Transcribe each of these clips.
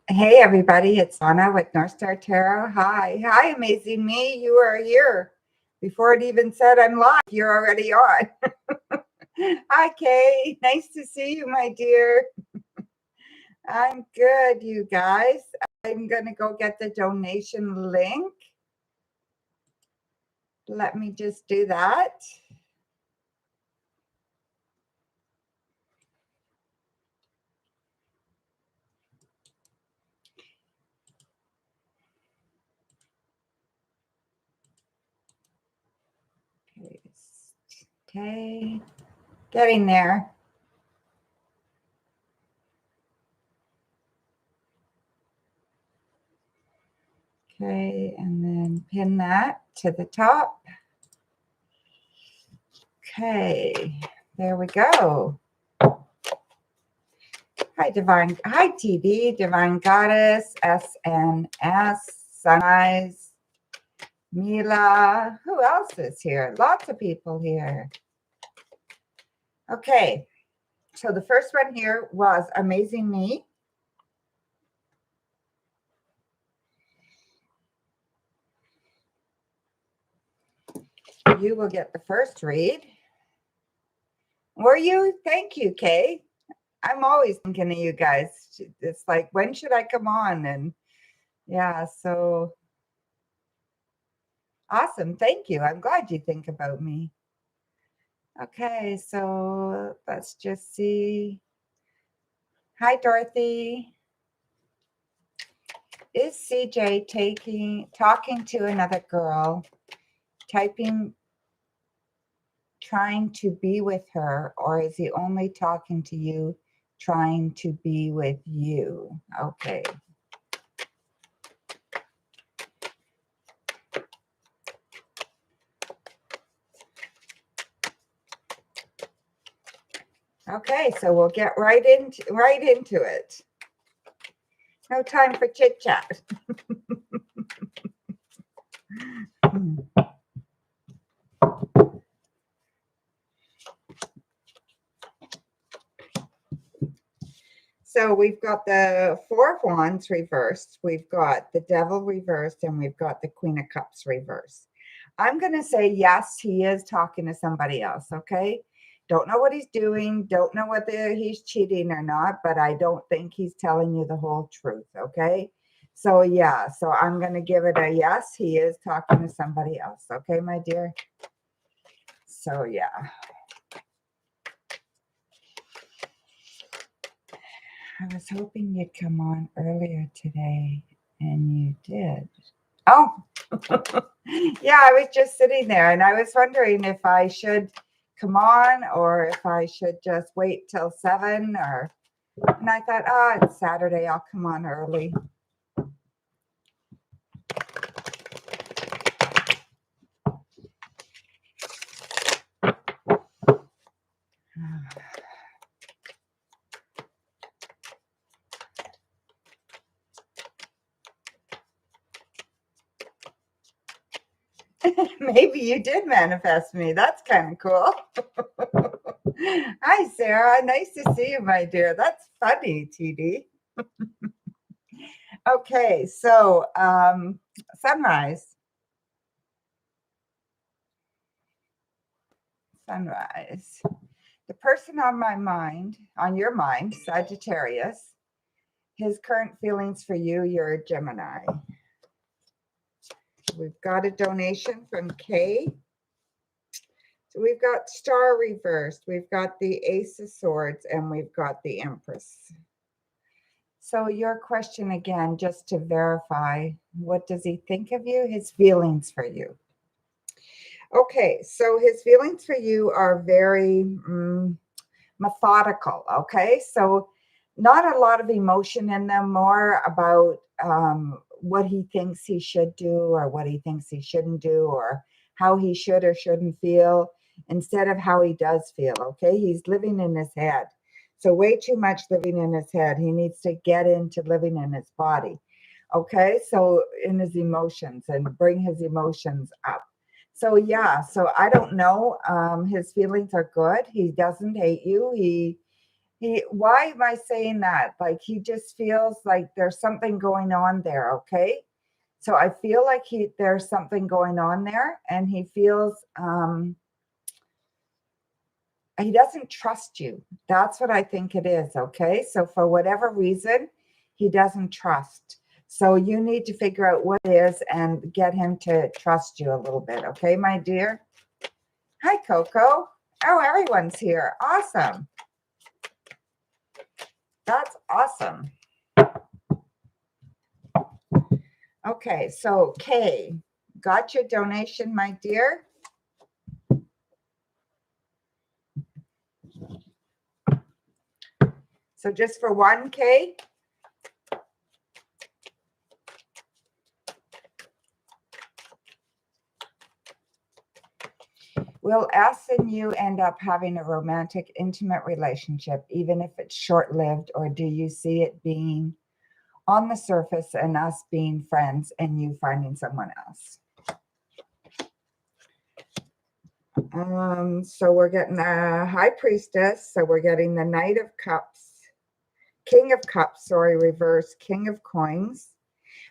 Hey everybody, it's Donna with Northstar Tarot. Hi, amazing me. You are here. Before it even said I'm live, you're already on. Hi Kay, nice to see you, my dear. I'm good, you guys. I'm gonna go get the donation link. Let me just do that. Okay, getting there. Okay, and then pin that to the top. Okay, there we go. Hi, Divine. Hi, TV, Divine Goddess, SNS, Sunrise, Mila. Who else is here? Lots of people here. Okay, so the first one here was Amazing Me. You will get the first read. Were you? Thank you, Kay. I'm always thinking of you guys. It's like, when should I come on? And yeah, so awesome. Thank you. I'm glad you think about me. Okay, so let's just see. Hi, Dorothy. Is CJ talking to another girl, trying to be with her, or is he only talking to you, trying to be with you? Okay. Okay, so we'll get right into it. No time for chit chat. So we've got the Four of Wands reversed, we've got the Devil reversed, and we've got the Queen of Cups reversed. I'm going to say yes, he is talking to somebody else, okay? Don't know what he's doing, don't know whether he's cheating or not, but I don't think he's telling you the whole truth, okay? So yeah, so I'm going to give it a yes, he is talking to somebody else, okay, my dear? So yeah. I was hoping you'd come on earlier today, and you did. Oh, yeah, I was just sitting there, and I was wondering if I should come on or if I should just wait till 7, and I thought, oh, it's Saturday, I'll come on early. Maybe you did manifest me. That's kind of cool. Hi, Sarah. Nice to see you, my dear. That's funny, TD. Okay, so sunrise. The person on your mind, Sagittarius, his current feelings for you, you're a Gemini. We've got a donation from Kay. So we've got Star reversed, we've got the Ace of Swords, and we've got the Empress. So your question again, just to verify, what does he think of you? His feelings for you. Okay, so his feelings for you are very methodical, okay? So not a lot of emotion in them, more about what he thinks he should do or what he thinks he shouldn't do or how he should or shouldn't feel instead of how he does feel, okay? He's living in his head. So way too much living in his head. He needs to get into living in his body, okay? So in his emotions and bring his emotions up. So yeah, so I don't know. His feelings are good. He doesn't hate you. Why am I saying that? Like, he just feels like there's something going on there, okay? So I feel like there's something going on there, and he feels he doesn't trust you. That's what I think it is, okay? So for whatever reason, he doesn't trust. So you need to figure out what it is and get him to trust you a little bit, okay, my dear? Hi, Coco. Oh, everyone's here. Awesome. That's awesome. Okay, so Kay, got your donation, my dear? So just for 1K? Will S and you end up having a romantic, intimate relationship, even if it's short-lived, or do you see it being on the surface and us being friends and you finding someone else? So we're getting the High Priestess. So we're getting the Knight of Cups, King of Cups, sorry, reverse, King of Coins.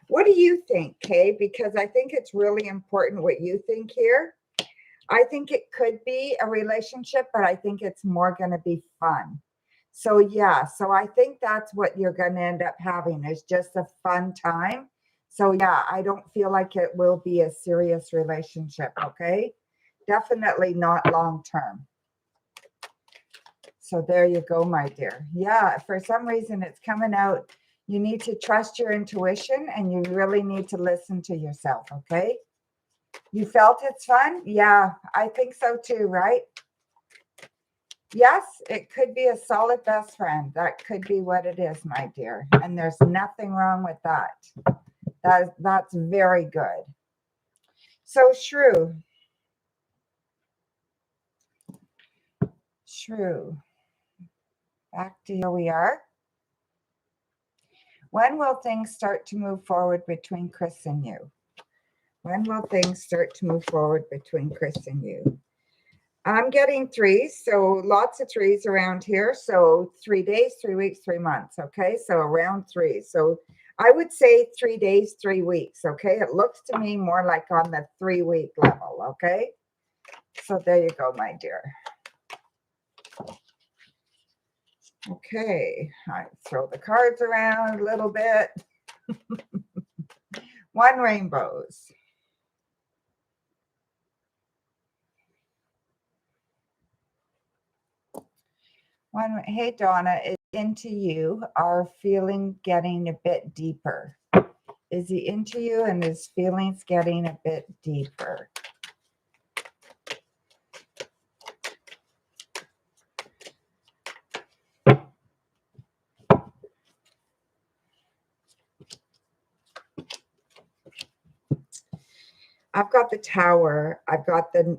What do you think, Kay? Because I think it's really important what you think here. I think it could be a relationship, but I think it's more going to be fun. So yeah, so I think that's what you're going to end up having is just a fun time. So yeah, I don't feel like it will be a serious relationship, okay? Definitely not long term. So there you go, my dear. Yeah, for some reason it's coming out. You need to trust your intuition and you really need to listen to yourself, okay? You felt it's fun? Yeah, I think so too, right? Yes, it could be a solid best friend. That could be what it is, my dear. And there's nothing wrong with that. That's very good. So Shrew. Shrew. Back to here we are. When will things start to move forward between Chris and you? When will things start to move forward between Chris and you? I'm getting 3, so lots of 3s around here. So 3 days, 3 weeks, 3 months. Okay, so around 3. So I would say 3 days, 3 weeks. Okay, it looks to me more like on the 3-week level. Okay, so there you go, my dear. Okay, I throw the cards around a little bit. 1 rainbows. Hey, Donna, is into you? Are feeling getting a bit deeper? Is he into you and his feelings getting a bit deeper? I've got the Tower, I've got the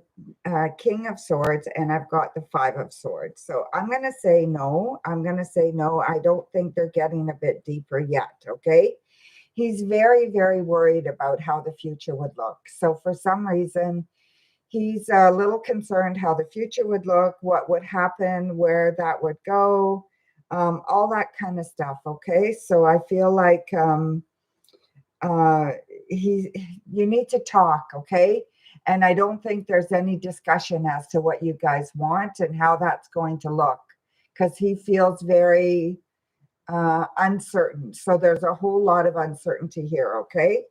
King of Swords, and I've got the 5 of Swords. So I'm going to say no. I'm going to say no. I don't think they're getting a bit deeper yet, okay? He's very, very worried about how the future would look. So for some reason, he's a little concerned how the future would look, what would happen, where that would go, all that kind of stuff, okay? So I feel like you need to talk, okay? And I don't think there's any discussion as to what you guys want and how that's going to look, because he feels very uncertain. So there's a whole lot of uncertainty here, okay?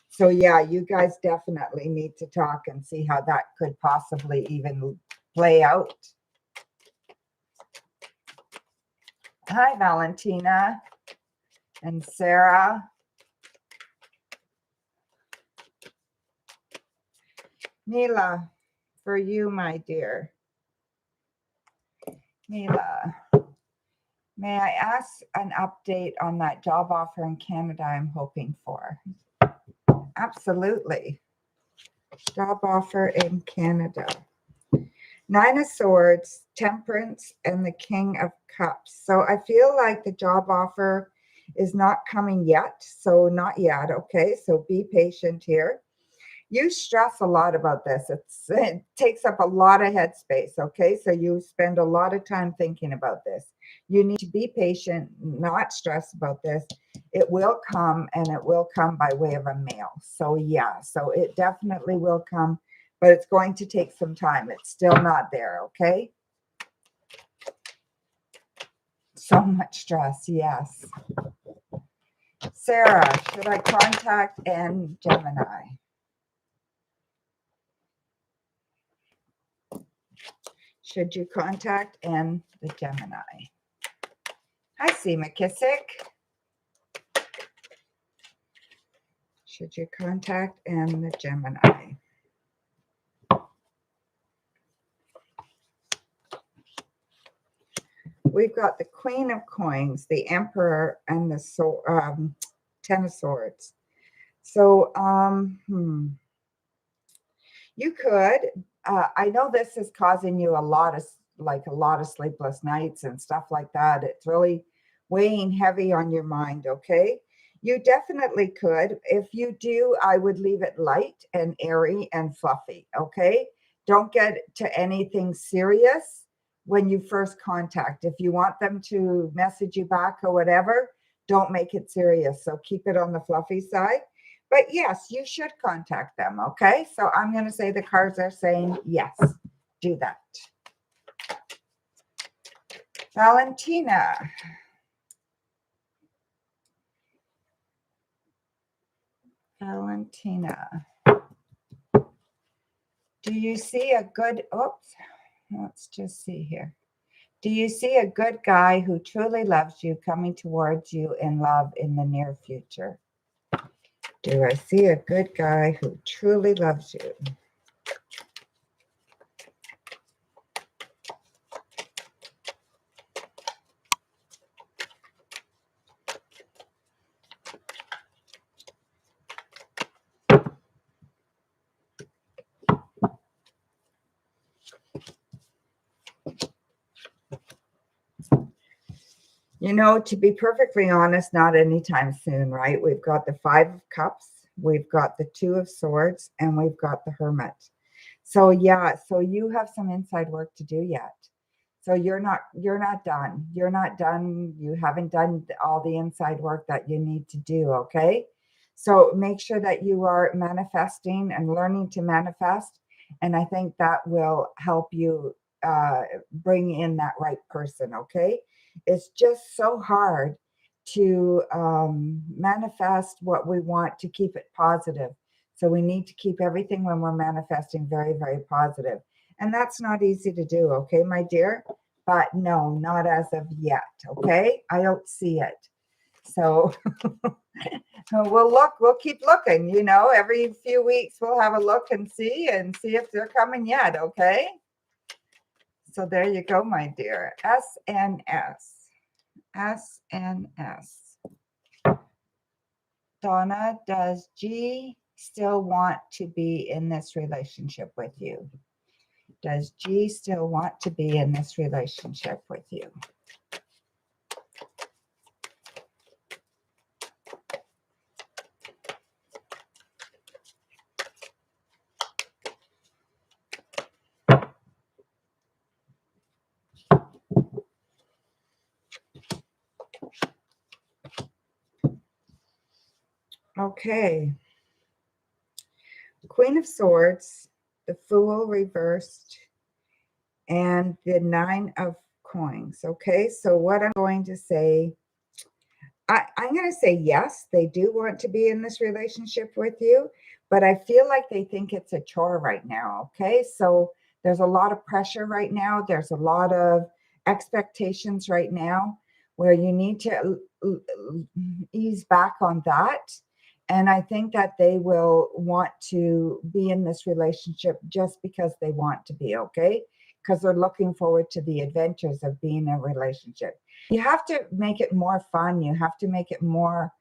So yeah, you guys definitely need to talk and see how that could possibly even play out. Hi, Valentina and Sarah. Mila, for you, my dear. Mila, may I ask an update on that job offer in Canada I'm hoping for? Absolutely. Job offer in Canada. 9 of Swords, Temperance, and the King of Cups. So I feel like the job offer is not coming yet. So not yet, okay? So be patient here. You stress a lot about this. It takes up a lot of headspace, okay? So you spend a lot of time thinking about this. You need to be patient, not stress about this. It will come, and it will come by way of a mail. So yeah, so it definitely will come, but it's going to take some time. It's still not there, okay? So much stress, yes. Sarah, should I contact N Gemini? Should you contact N the Gemini? Hi, C. McKissick. Should you contact N the Gemini? We've got the Queen of Coins, the Emperor, and the Ten of Swords. So, you could. I know this is causing you a lot of sleepless nights and stuff like that. It's really weighing heavy on your mind. Okay, you definitely could. If you do, I would leave it light and airy and fluffy. Okay, don't get to anything serious when you first contact. If you want them to message you back or whatever, don't make it serious. So keep it on the fluffy side. But yes, you should contact them, okay? So I'm going to say the cards are saying yes, do that. Valentina. Valentina. Do you see a good, oops, let's just see here. Do you see a good guy who truly loves you coming towards you in love in the near future? Do I see a good guy who truly loves you? You know, to be perfectly honest, not anytime soon, right? We've got the Five of Cups, we've got the Two of Swords, and we've got the Hermit. So yeah, so you have some inside work to do yet. So you're not done. You're not done. You haven't done all the inside work that you need to do, okay? So make sure that you are manifesting and learning to manifest, and I think that will help you bring in that right person, okay? It's just so hard to manifest what we want, to keep it positive. So we need to keep everything when we're manifesting very, very positive. And that's not easy to do, okay, my dear? But no, not as of yet, okay? I don't see it. So we'll keep looking, you know, every few weeks we'll have a look and see if they're coming yet, okay? So there you go, my dear. SNS. SNS. Donna, does G still want to be in this relationship with you? Does G still want to be in this relationship with you? Okay. Queen of Swords, the Fool reversed, and the Nine of Coins. Okay, so what I'm going to say, I'm going to say yes, they do want to be in this relationship with you, but I feel like they think it's a chore right now. Okay, so there's a lot of pressure right now. There's a lot of expectations right now where you need to ease back on that. And I think that they will want to be in this relationship just because they want to be, okay? Because they're looking forward to the adventures of being in a relationship. You have to make it more fun. You have to make it more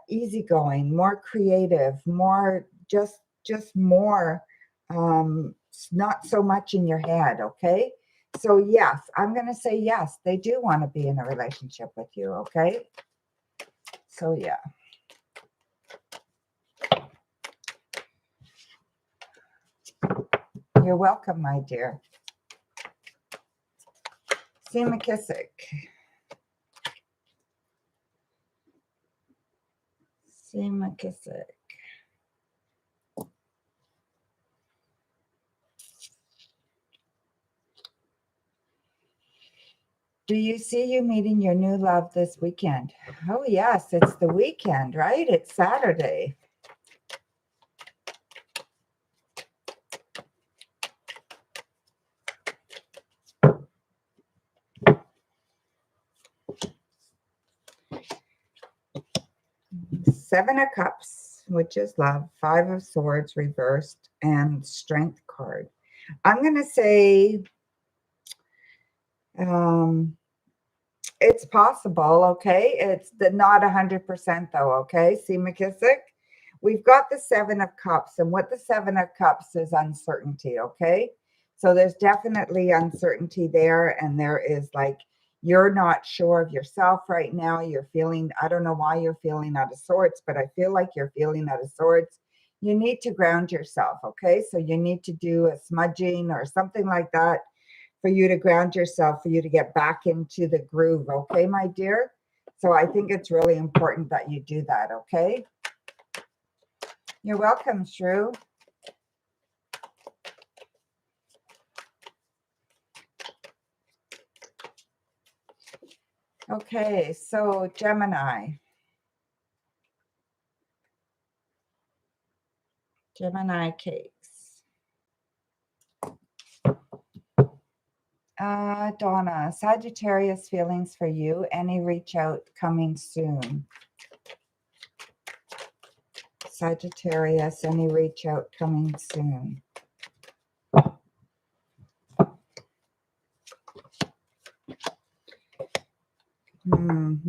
easygoing, more creative, more just more not so much in your head, okay? So yes, I'm going to say yes, they do want to be in a relationship with you, okay? So yeah. You're welcome, my dear. See McKissick. See McKissick. Do you see you meeting your new love this weekend? Oh, yes, it's the weekend, right? It's Saturday. Seven of Cups, which is love, Five of Swords reversed, and Strength card. I'm going to say it's possible, okay? It's not 100% though, okay? See McKissick? We've got the Seven of Cups, and what the Seven of Cups is uncertainty, okay? So there's definitely uncertainty there, and there is like, you're not sure of yourself right now. You're feeling, I don't know why you're feeling out of sorts, but I feel like you're feeling out of sorts. You need to ground yourself, okay? So you need to do a smudging or something like that for you to ground yourself, for you to get back into the groove, okay, my dear? So I think it's really important that you do that, okay? You're welcome, Shrew. Okay, so Gemini. Gemini cakes. Donna, Sagittarius feelings for you. Any reach out coming soon. Sagittarius, any reach out coming soon.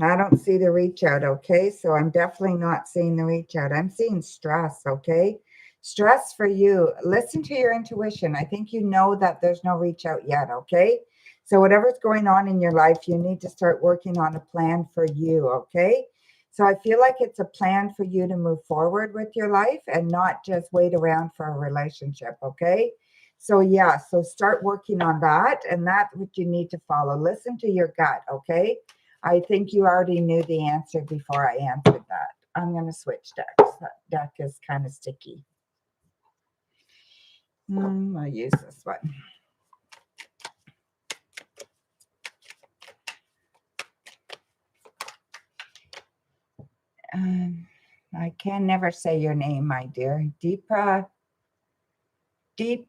I don't see the reach out, okay? So I'm definitely not seeing the reach out. I'm seeing stress, okay? Stress for you. Listen to your intuition. I think you know that there's no reach out yet, okay? So whatever's going on in your life, you need to start working on a plan for you, okay? So I feel like it's a plan for you to move forward with your life and not just wait around for a relationship, okay? So yeah, so start working on that, and that's what you need to follow. Listen to your gut, okay? I think you already knew the answer before I answered that. I'm going to switch decks. That deck is kind of sticky. I'll use this one. I can never say your name, my dear. Deep Shikra. Deep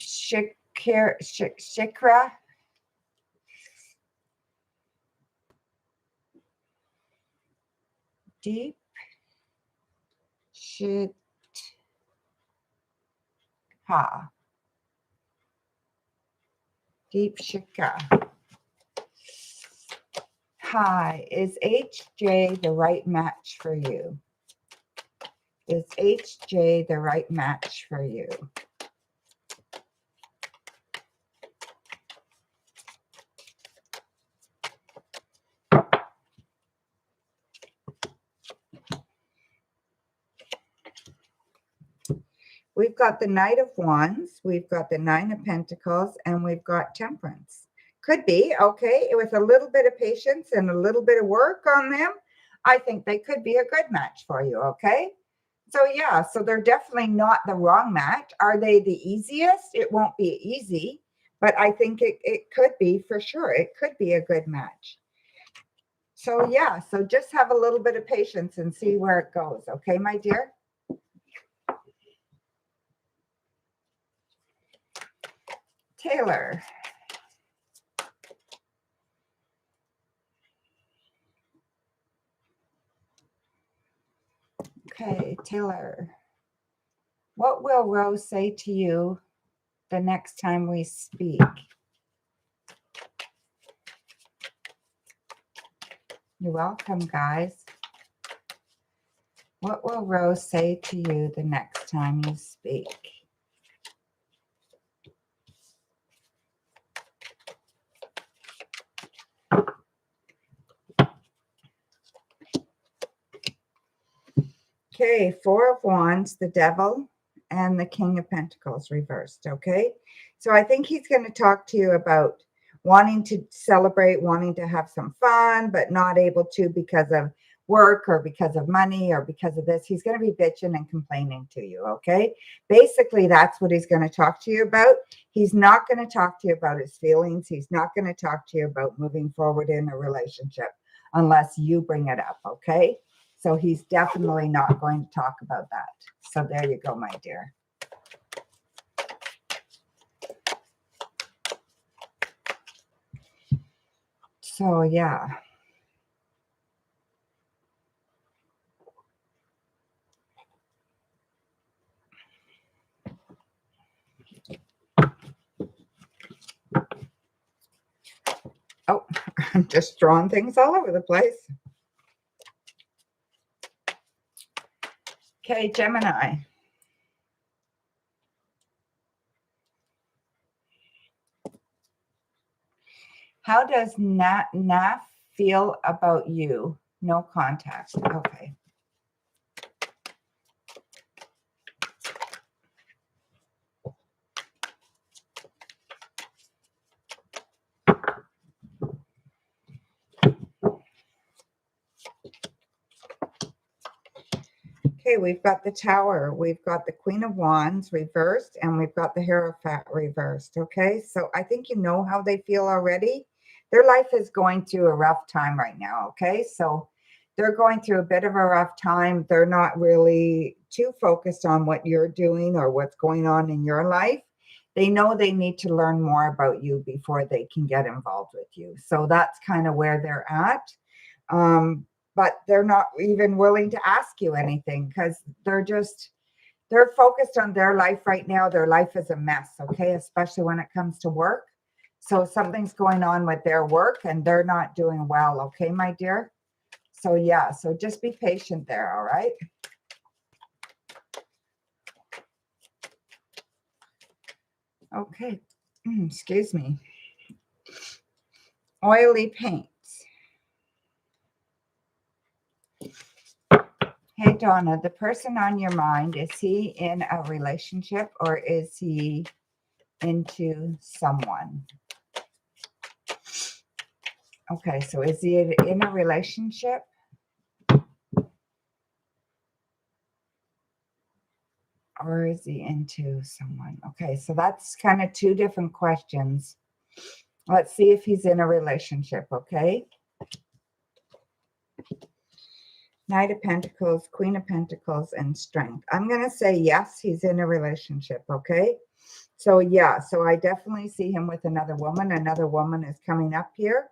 Shit. Ha. Deep Shika. Hi, is HJ the right match for you? Is HJ the right match for you? We've got the Knight of Wands, we've got the Nine of Pentacles, and we've got Temperance. Could be, okay, with a little bit of patience and a little bit of work on them, I think they could be a good match for you, okay? So yeah, so they're definitely not the wrong match. Are they the easiest? It won't be easy, but I think it could be for sure. It could be a good match. So yeah, so just have a little bit of patience and see where it goes, okay, my dear? Taylor. Okay, Taylor. What will Rose say to you the next time we speak? You're welcome, guys. What will Rose say to you the next time you speak? Okay, Four of Wands, the Devil, and the King of Pentacles reversed, okay? So I think he's going to talk to you about wanting to celebrate, wanting to have some fun, but not able to because of work or because of money or because of this. He's going to be bitching and complaining to you, okay? Basically, that's what he's going to talk to you about. He's not going to talk to you about his feelings. He's not going to talk to you about moving forward in a relationship unless you bring it up, okay? So he's definitely not going to talk about that. So there you go, my dear. So yeah. Oh, I'm just drawing things all over the place. Okay, Gemini. How does Naf feel about you? No contact. Okay. Okay, we've got the Tower, we've got the Queen of Wands reversed, and we've got the Hierophant reversed. Okay, so I think you know how they feel already. Their life is going through a rough time right now. Okay, so they're going through a bit of a rough time. They're not really too focused on what you're doing or what's going on in your life. They know they need to learn more about you before they can get involved with you. So that's kind of where they're at. But they're not even willing to ask you anything because they're focused on their life right now. Their life is a mess, okay, especially when it comes to work. So something's going on with their work and they're not doing well, okay, my dear? So yeah, so just be patient there, all right? Okay, excuse me. Oily paints. Hey, Donna, the person on your mind, is he in a relationship or is he into someone? Okay, so is he in a relationship? Or is he into someone? Okay, so that's kind of two different questions. Let's see if he's in a relationship, okay? Knight of Pentacles, Queen of Pentacles, and Strength. I'm going to say yes, he's in a relationship, okay? So yeah, so I definitely see him with another woman. Another woman is coming up here.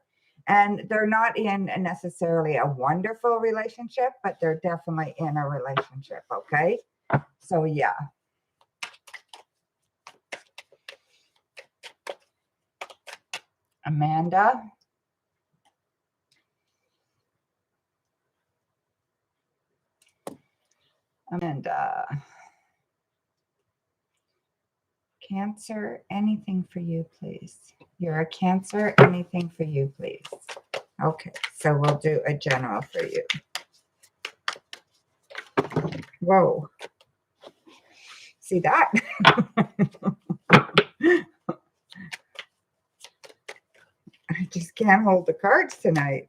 And they're not in necessarily a wonderful relationship, but they're definitely in a relationship, okay? So yeah. Amanda. Cancer, anything for you, please. You're a Cancer, anything for you, please. Okay, so we'll do a general for you. Whoa. See that? I just can't hold the cards tonight.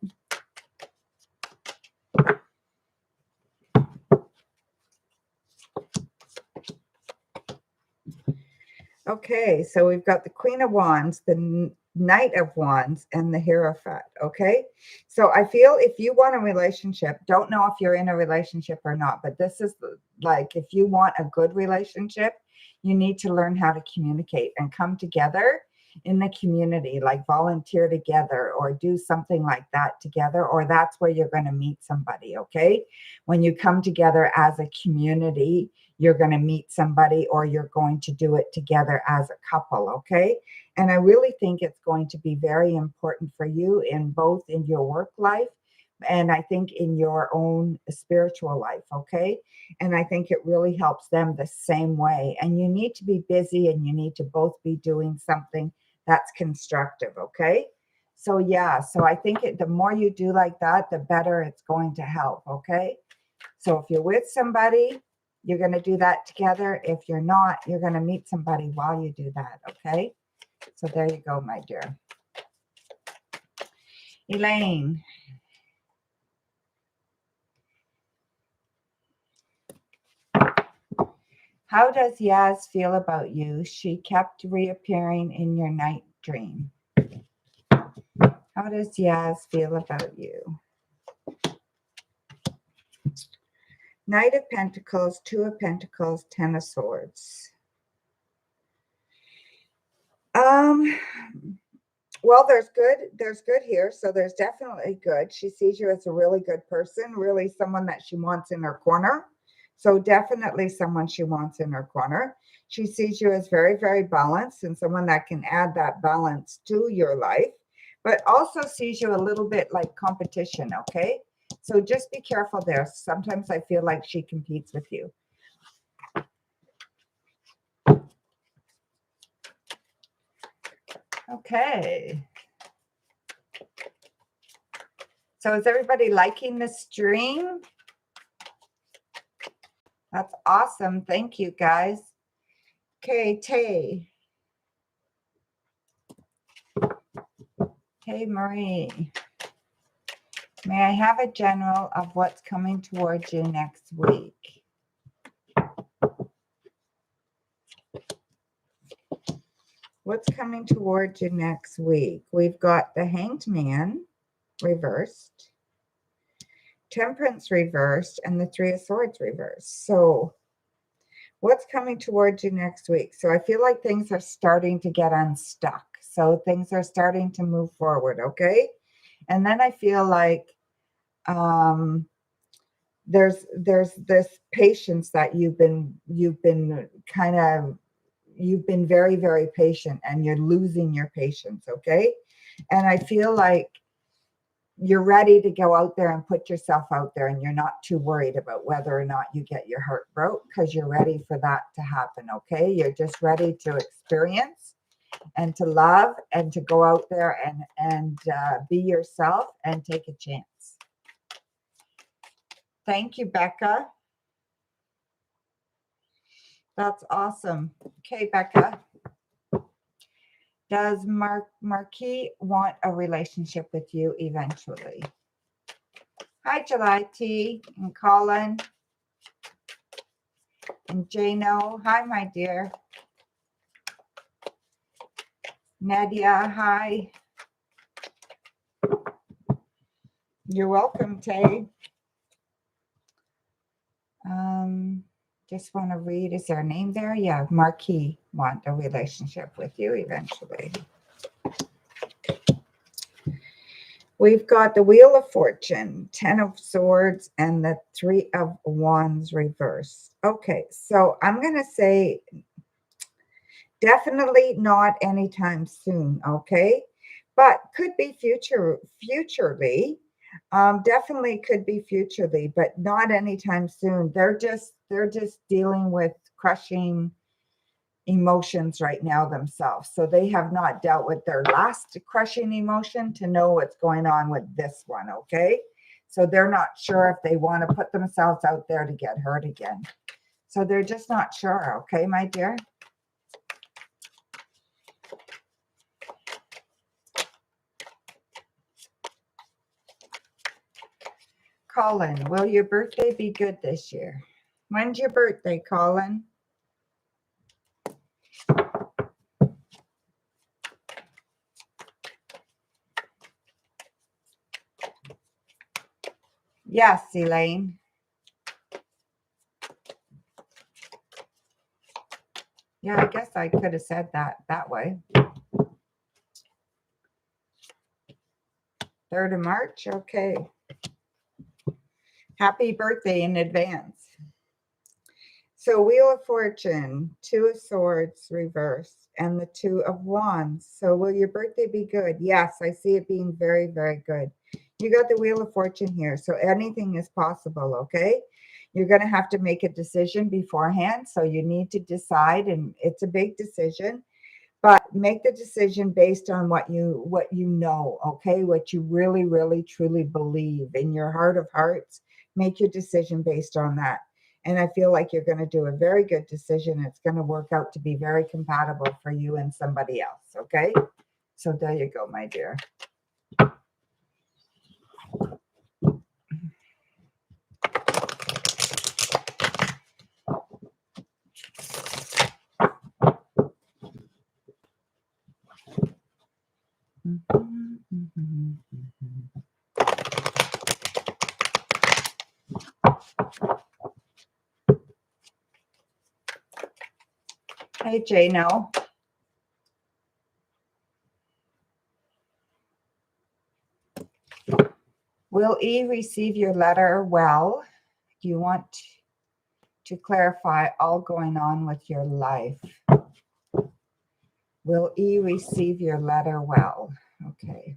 Okay, so we've got the Queen of Wands, the Knight of Wands, and the Hierophant, okay? So I feel if you want a relationship, don't know if you're in a relationship or not, but this is like if you want a good relationship, you need to learn how to communicate and come together in the community, like volunteer together or do something like that together, or that's where you're going to meet somebody, okay? When you come together as a community, you're going to meet somebody or you're going to do it together as a couple, okay? And I really think it's going to be very important for you in both in your work life and I think in your own spiritual life, okay? And I think it really helps them the same way. And you need to be busy and you need to both be doing something that's constructive, okay? So yeah, so I think the more you do like that, the better it's going to help, okay? So if you're with somebody, you're going to do that together. If you're not, you're going to meet somebody while you do that, okay? So there you go, my dear. Elaine. How does Yaz feel about you? She kept reappearing in your night dream. How does Yaz feel about you? Knight of Pentacles, Two of Pentacles, Ten of Swords. Well, there's good here. So there's definitely good. She sees you as a really good person, really someone that she wants in her corner. So definitely someone she wants in her corner. She sees you as very, very balanced and someone that can add that balance to your life, but also sees you a little bit like competition, okay? So just be careful there. Sometimes I feel like she competes with you. Okay. So is everybody liking the stream? That's awesome. Thank you, guys. Okay, Tay. Hey, Marie. May I have a general of what's coming towards you next week? What's coming towards you next week? We've got the Hanged Man reversed, Temperance reversed, and the Three of Swords reversed. So what's coming towards you next week? So I feel like things are starting to get unstuck. So things are starting to move forward, okay? And then I feel like there's this patience that you've been very, very patient, and you're losing your patience, okay? And I feel like you're ready to go out there and put yourself out there, and you're not too worried about whether or not you get your heart broke, because you're ready for that to happen, okay? You're just ready to experience and to love and to go out there and be yourself and take a chance. Thank you, Becca. That's awesome. Okay, Becca. Does Marquis want a relationship with you eventually? Hi, July T and Colin and Jano. Hi, my dear. Nadia, hi. You're welcome, Tay. Just want to read, is there a name there? Yeah, Marquis want a relationship with you eventually. We've got the Wheel of Fortune, 10 of Swords, and the 3 of Wands reversed. Okay, so I'm going to say definitely not anytime soon, okay? But could be futurely. Definitely could be futurely, but not anytime soon. They're just dealing with crushing emotions right now themselves. So they have not dealt with their last crushing emotion to know what's going on with this one, okay? So they're not sure if they want to put themselves out there to get hurt again. So they're just not sure, okay, my dear? Colin, will your birthday be good this year? When's your birthday, Colin? Yes, Elaine. Yeah, I guess I could have said that way. 3rd of March, okay. Happy birthday in advance. So Wheel of Fortune, 2 of Swords reversed, and the 2 of Wands. So will your birthday be good? Yes, I see it being very, very good. You got the Wheel of Fortune here, so anything is possible, okay? You're going to have to make a decision beforehand, so you need to decide, and it's a big decision. But make the decision based on what you know, okay? What you really, really, truly believe in your heart of hearts. Make your decision based on that. And I feel like you're going to do a very good decision. It's going to work out to be very compatible for you and somebody else, okay? So there you go, my dear. Hey, Jano. Will E receive your letter well? You want to clarify all going on with your life. Will E receive your letter well? Okay.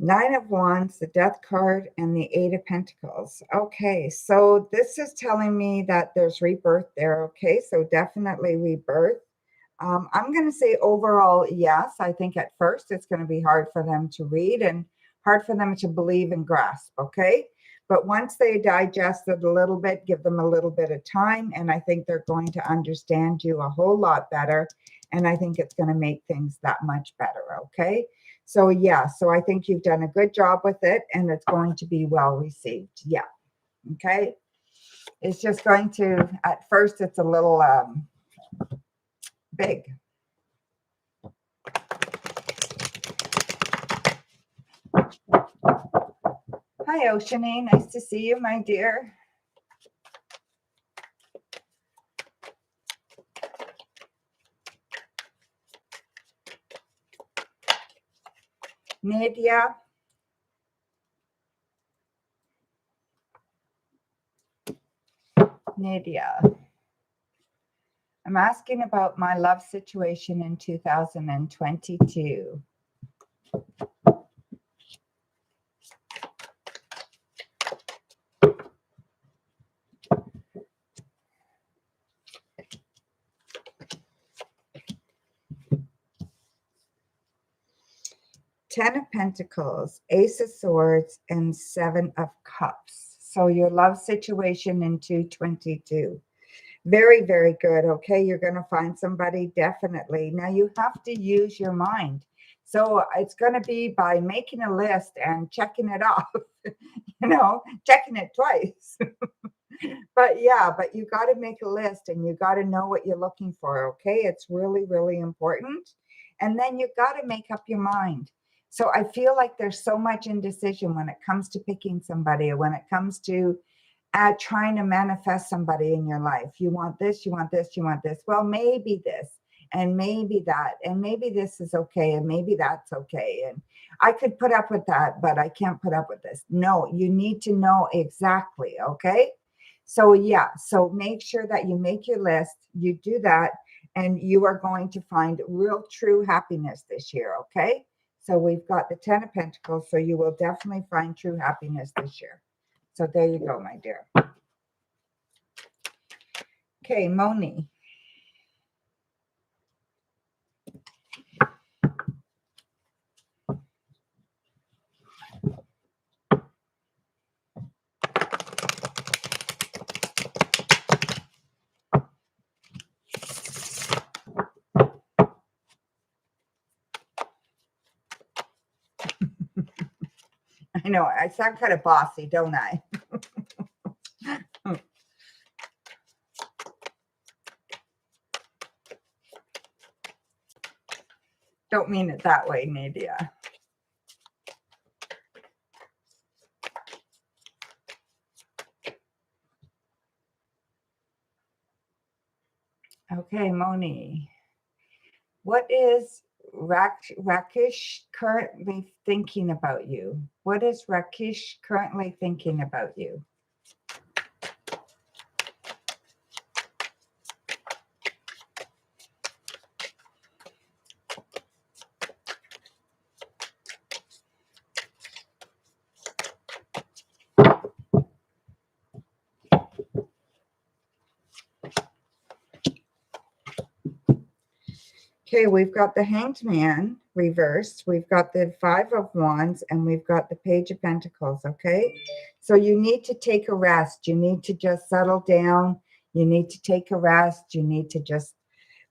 Nine of Wands, the Death card, and the Eight of Pentacles. Okay, so this is telling me that there's rebirth there. Okay, so definitely rebirth. I'm going to say overall, yes. I think at first it's going to be hard for them to read and hard for them to believe and grasp. Okay, but once they digest it a little bit, give them a little bit of time, and I think they're going to understand you a whole lot better. And I think it's going to make things that much better. Okay. So yeah, so I think you've done a good job with it and it's going to be well received. Yeah. Okay. It's just going to, at first it's a little big. Hi, Oceanie. Nice to see you, my dear. Nadia. Nadia. I'm asking about my love situation in 2022. Ten of Pentacles, Ace of Swords, and Seven of Cups. So your love situation in 2022. Very, very good. Okay, you're going to find somebody, definitely. Now you have to use your mind. So it's going to be by making a list and checking it off, checking it twice. But yeah, but you got to make a list and you got to know what you're looking for. Okay, it's really, really important. And then you got to make up your mind. So I feel like there's so much indecision when it comes to picking somebody, or when it comes to trying to manifest somebody in your life. You want this, you want this, you want this. Well, maybe this and maybe that, and maybe this is okay, and maybe that's okay. And I could put up with that, but I can't put up with this. No, you need to know exactly. Okay. So yeah, so make sure that you make your list, you do that, and you are going to find real true happiness this year. Okay. So we've got the Ten of Pentacles, so you will definitely find true happiness this year. So there you go, my dear. Okay, Moni. I know, I sound kind of bossy, don't I? Don't mean it that way, Nadia. Okay, Moni. What is Rakesh currently thinking about you? What is Rakesh currently thinking about you? Okay, we've got the Hanged Man reversed. We've got the Five of Wands, and we've got the Page of Pentacles, okay? So you need to take a rest. You need to just settle down. You need to take a rest. You need to just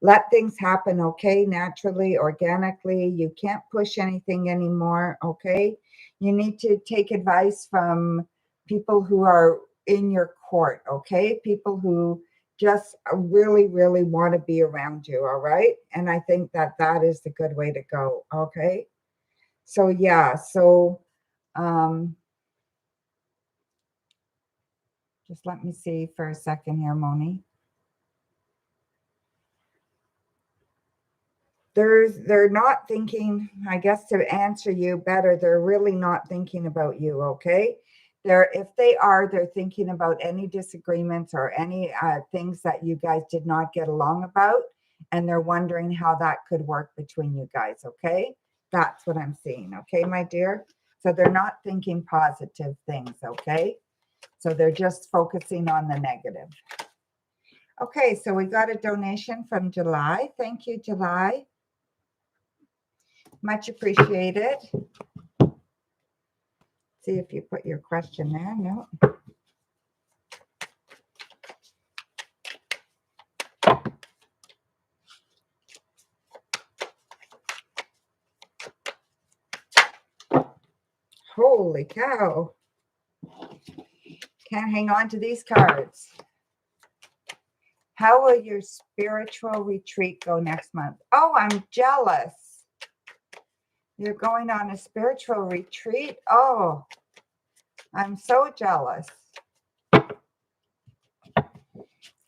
let things happen, okay? Naturally, organically. You can't push anything anymore, okay? You need to take advice from people who are in your court, okay? People who just really, really want to be around you, all right? And I think that that is the good way to go, okay? So yeah, so just let me see for a second here, Moni. They're not thinking, I guess to answer you better, they're really not thinking about you, okay? If they are, they're thinking about any disagreements or any things that you guys did not get along about, and they're wondering how that could work between you guys, okay? That's what I'm seeing, okay, my dear? So they're not thinking positive things, okay? So they're just focusing on the negative. Okay, so we got a donation from July. Thank you, July. Much appreciated. See if you put your question there. No. Holy cow. Can't hang on to these cards. How will your spiritual retreat go next month? Oh, I'm jealous. You're going on a spiritual retreat? Oh, I'm so jealous.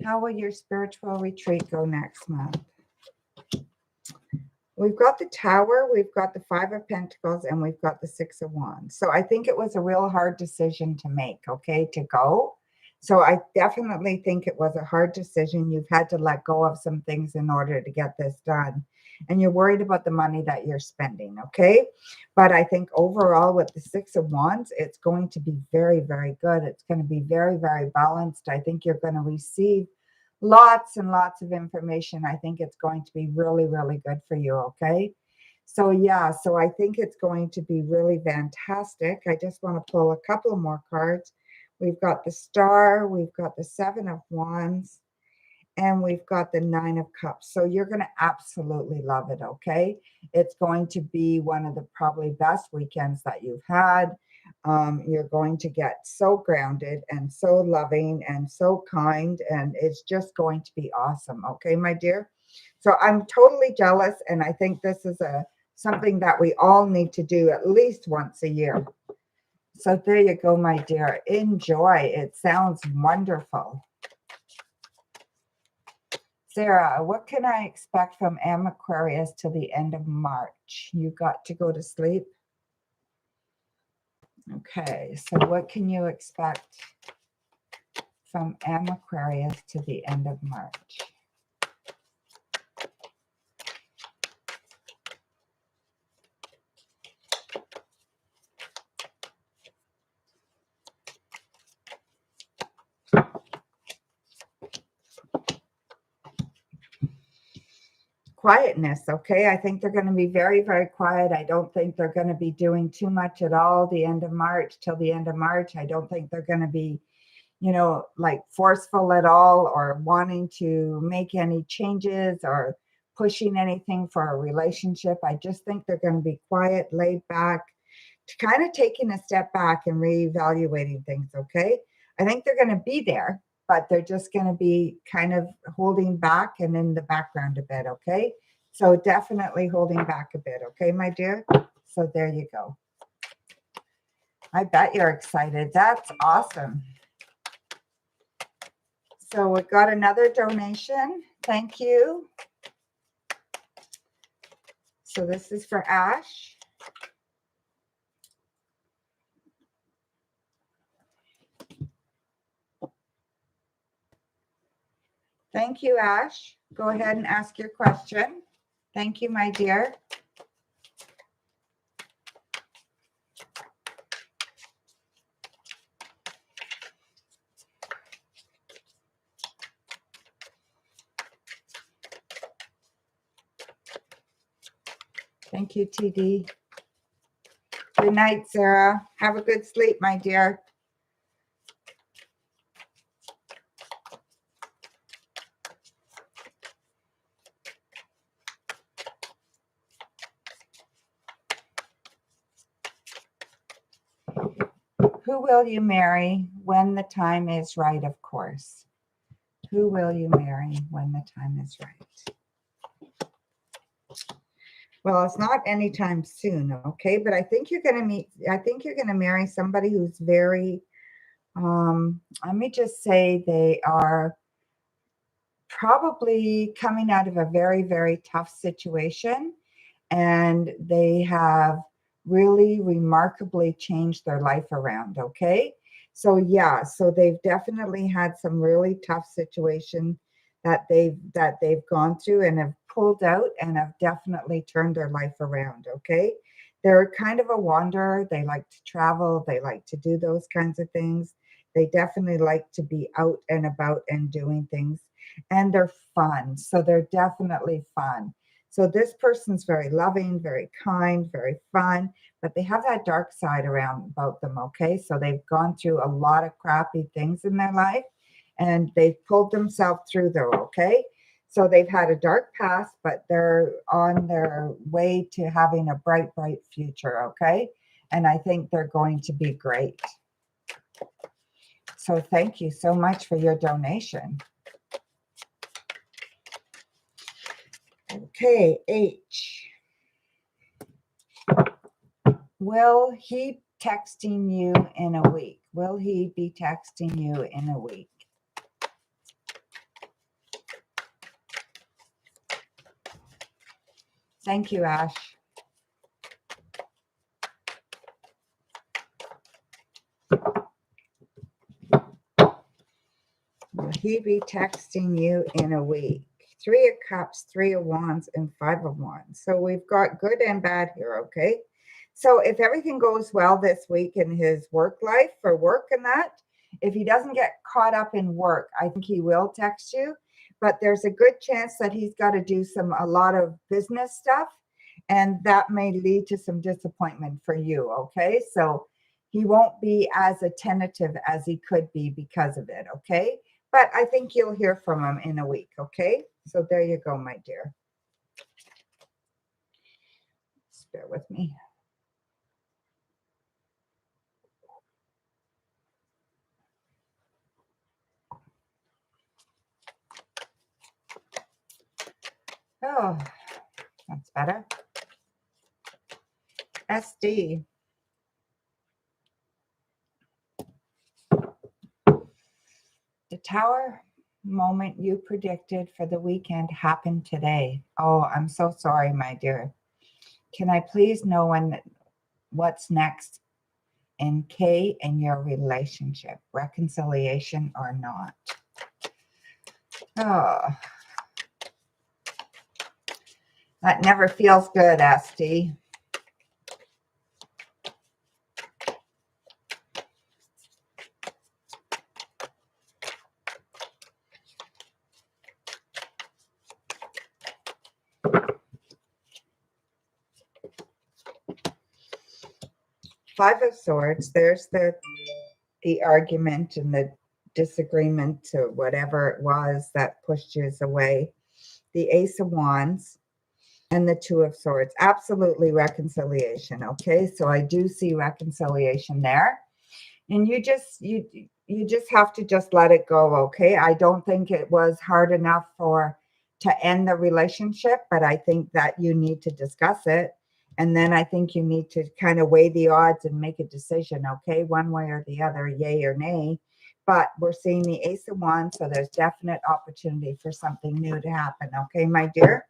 How will your spiritual retreat go next month? We've got the Tower, we've got the Five of Pentacles, and we've got the Six of Wands. So I think it was a real hard decision to make, okay, to go. So I definitely think it was a hard decision. You've had to let go of some things in order to get this done. And you're worried about the money that you're spending, okay? But I think overall with the Six of Wands, it's going to be very, very good. It's going to be very, very balanced. I think you're going to receive lots and lots of information. I think it's going to be really, really good for you, okay? So yeah, so I think it's going to be really fantastic. I just want to pull a couple more cards. We've got the Star, we've got the Seven of Wands, and we've got the Nine of Cups. So you're going to absolutely love it, okay? It's going to be one of the probably best weekends that you've had. You're going to get so grounded and so loving and so kind, and it's just going to be awesome, okay, my dear? So I'm totally jealous, and I think this is something that we all need to do at least once a year. So there you go, my dear. Enjoy. It sounds wonderful. Sarah, what can I expect from M Aquarius till the end of March? You got to go to sleep. Okay, so what can you expect from M Aquarius to the end of March? Quietness, okay? I think they're going to be very, very quiet. I don't think they're going to be doing too much at all the end of March till the end of March. I don't think they're going to be, you know, like forceful at all or wanting to make any changes or pushing anything for a relationship. I just think they're going to be quiet, laid back, kind of taking a step back and reevaluating things, okay? I think they're going to be there, but they're just going to be kind of holding back and in the background a bit, okay? So definitely holding back a bit, okay, my dear? So there you go. I bet you're excited. That's awesome. So we got another donation. Thank you. So this is for Ash. Thank you, Ash. Go ahead and ask your question. Thank you, my dear. Thank you, TD. Good night, Sarah. Have a good sleep, my dear. Who will you marry when the time is right, of course? Who will you marry when the time is right? Well, it's not anytime soon, okay? But I think you're going to marry somebody who's very, let me just say they are probably coming out of a very, very tough situation, and they have really remarkably changed their life around, okay? So yeah, so they've definitely had some really tough situation that they've gone through and have pulled out and have definitely turned their life around, okay? They're kind of a wanderer. They like to travel, they like to do those kinds of things. They definitely like to be out and about and doing things, and they're fun. So they're definitely fun. So this person's very loving, very kind, very fun, but they have that dark side around about them, okay? So they've gone through a lot of crappy things in their life, and they've pulled themselves through though, okay? So they've had a dark past, but they're on their way to having a bright, bright future, okay? And I think they're going to be great. So thank you so much for your donation. Okay, H. Will he texting you in a week? Will he be texting you in a week? Thank you, Ash. Will he be texting you in a week? 3 of Cups, 3 of Wands, and 5 of Wands. So we've got good and bad here, okay? So if everything goes well this week in his work life, for work and that, if he doesn't get caught up in work, I think he will text you. But there's a good chance that he's got to do a lot of business stuff, and that may lead to some disappointment for you, okay? So he won't be as attentive as he could be because of it, okay? But I think you'll hear from him in a week, okay? So there you go, my dear. Just bear with me. Oh, that's better. SD. The Tower moment you predicted for the weekend happened today. Oh, I'm so sorry, my dear. Can I please know what's next in K in your relationship, reconciliation or not? Oh, that never feels good, SD. Five of Swords, there's the argument and the disagreement to whatever it was that pushed you away. The Ace of Wands and the Two of Swords. Absolutely reconciliation, okay? So I do see reconciliation there. And you just have to just let it go, okay? I don't think it was hard enough to end the relationship, but I think that you need to discuss it. And then I think you need to kind of weigh the odds and make a decision, okay? One way or the other, yay or nay. But we're seeing the Ace of Wands, so there's definite opportunity for something new to happen, okay, my dear?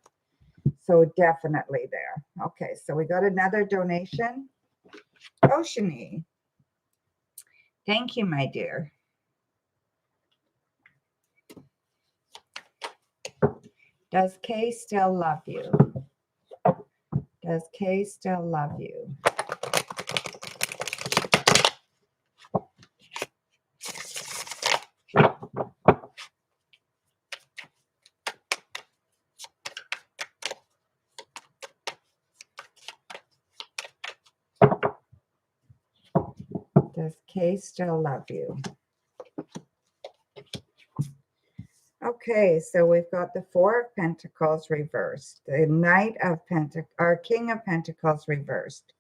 So definitely there. Okay, so we got another donation. Oceanie. Thank you, my dear. Does Kay still love you? Does Kay still love you? Does Kay still love you? Okay, so we've got the Four of Pentacles reversed, the Knight of Pentacles, or King of Pentacles reversed,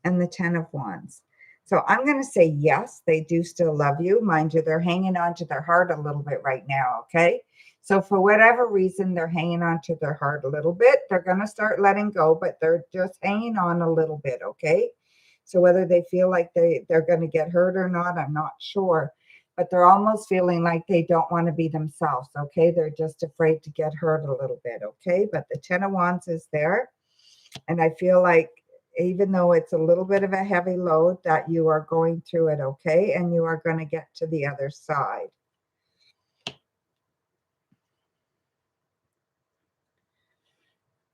and the Ten of Wands. So I'm going to say yes, they do still love you. Mind you, they're hanging on to their heart a little bit right now, okay? So for whatever reason, they're hanging on to their heart a little bit. They're going to start letting go, but they're just hanging on a little bit, okay? So whether they feel like they're going to get hurt or not, I'm not sure. But they're almost feeling like they don't want to be themselves, okay? They're just afraid to get hurt a little bit, okay? But the Ten of Wands is there. And I feel like even though it's a little bit of a heavy load, that you are going through it, okay? And you are going to get to the other side.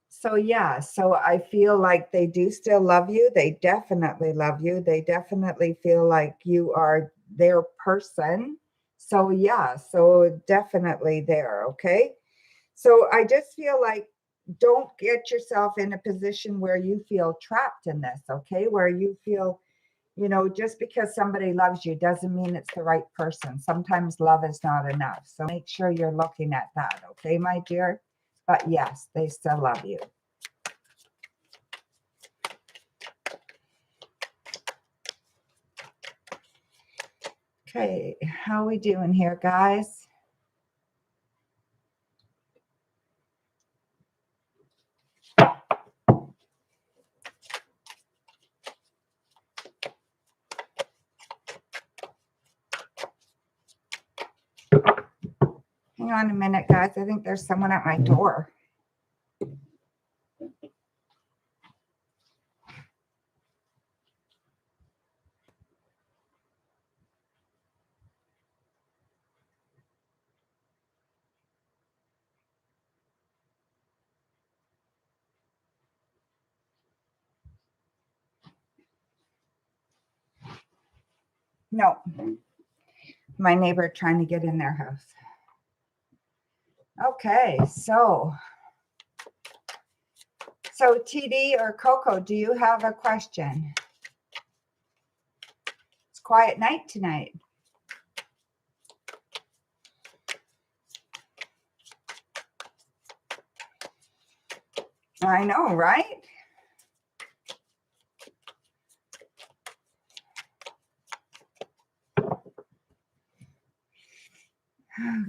So yeah, so I feel like they do still love you. They definitely love you. They definitely feel like you are their person. So yeah, so definitely there, okay? So I just feel like don't get yourself in a position where you feel trapped in this, okay? Where you feel, just because somebody loves you doesn't mean it's the right person. Sometimes love is not enough. So make sure you're looking at that, okay, my dear? But yes, they still love you. Okay, how are we doing here, guys? Hang on a minute, guys. I think there's someone at my door. No, my neighbor trying to get in their house. Okay, so TD or Coco, do you have a question? It's quiet night tonight. I know, right?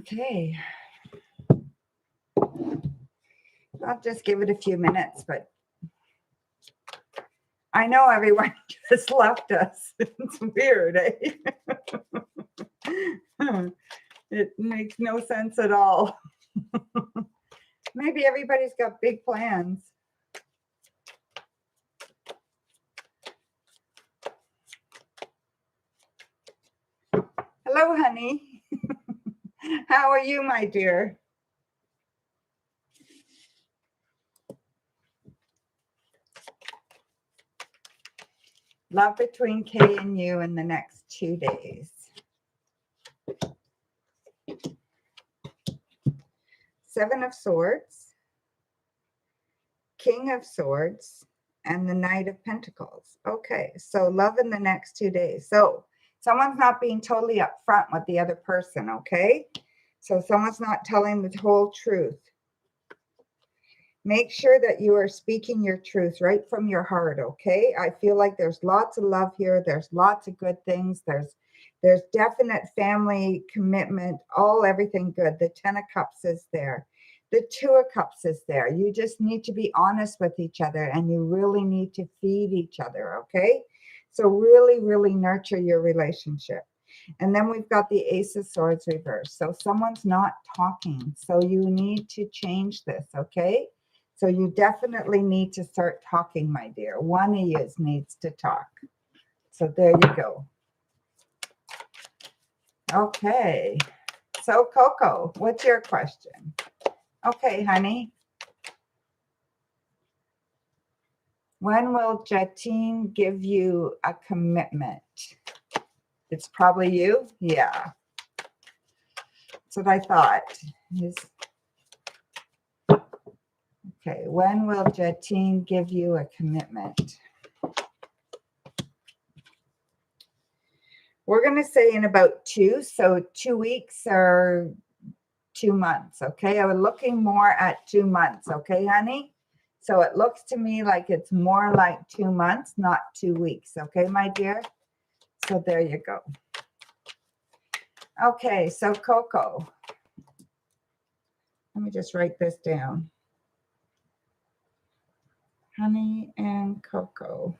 Okay. I'll just give it a few minutes, but I know everyone just left us. It's weird, eh? It makes no sense at all. Maybe everybody's got big plans. Hello, honey. How are you, my dear? Love between Kay and you in the next 2 days. Seven of Swords, King of Swords, and the Knight of Pentacles. Okay, so love in the next 2 days. So someone's not being totally upfront with the other person, okay? So someone's not telling the whole truth. Make sure that you are speaking your truth right from your heart, okay? I feel like there's lots of love here. There's lots of good things. There's definite family commitment, everything good. The Ten of Cups is there. The Two of Cups is there. You just need to be honest with each other, and you really need to feed each other, okay? So really, really nurture your relationship. And then we've got the Ace of Swords reverse. So someone's not talking. So you need to change this, okay? So you definitely need to start talking, my dear. One of you needs to talk. So there you go. Okay. So Coco, what's your question? Okay, honey. When will Jatine give you a commitment? It's probably you? Yeah. That's what I thought. Okay, when will Jatine give you a commitment? We're going to say in about 2, so 2 weeks or 2 months, okay? I was looking more at 2 months, okay, honey? So it looks to me like it's more like 2 months, not 2 weeks, okay, my dear? So there you go. Okay, so Coco. Let me just write this down. Honey and Coco.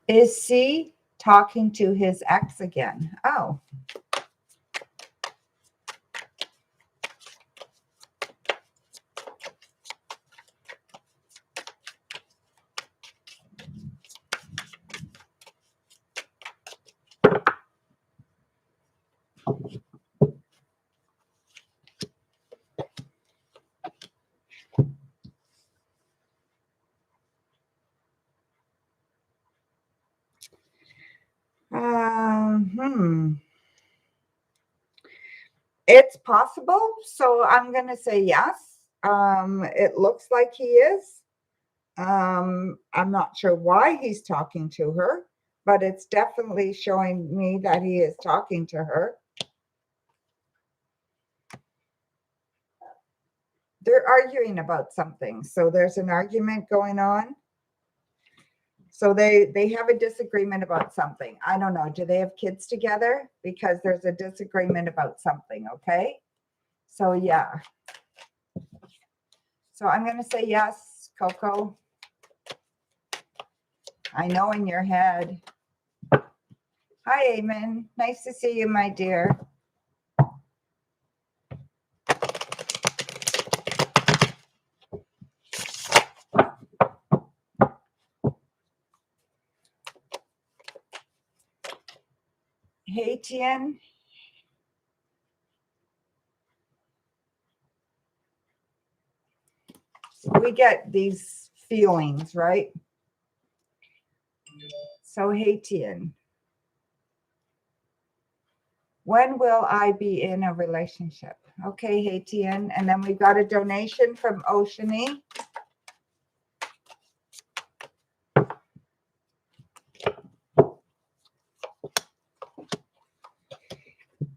Is C talking to his ex again? Oh. It's possible. So I'm going to say yes. It looks like he is. I'm not sure why he's talking to her, but it's definitely showing me that he is talking to her. They're arguing about something. So there's an argument going on. So they have a disagreement about something. I don't know. Do they have kids together? Because there's a disagreement about something, okay? So yeah. So I'm going to say yes, Coco. I know in your head. Hi, Eamon. Nice to see you, my dear. Hey, Tien. We get these feelings, right? So, hey, Tien. When will I be in a relationship? Okay, hey, Tien. And then we've got a donation from Oceany.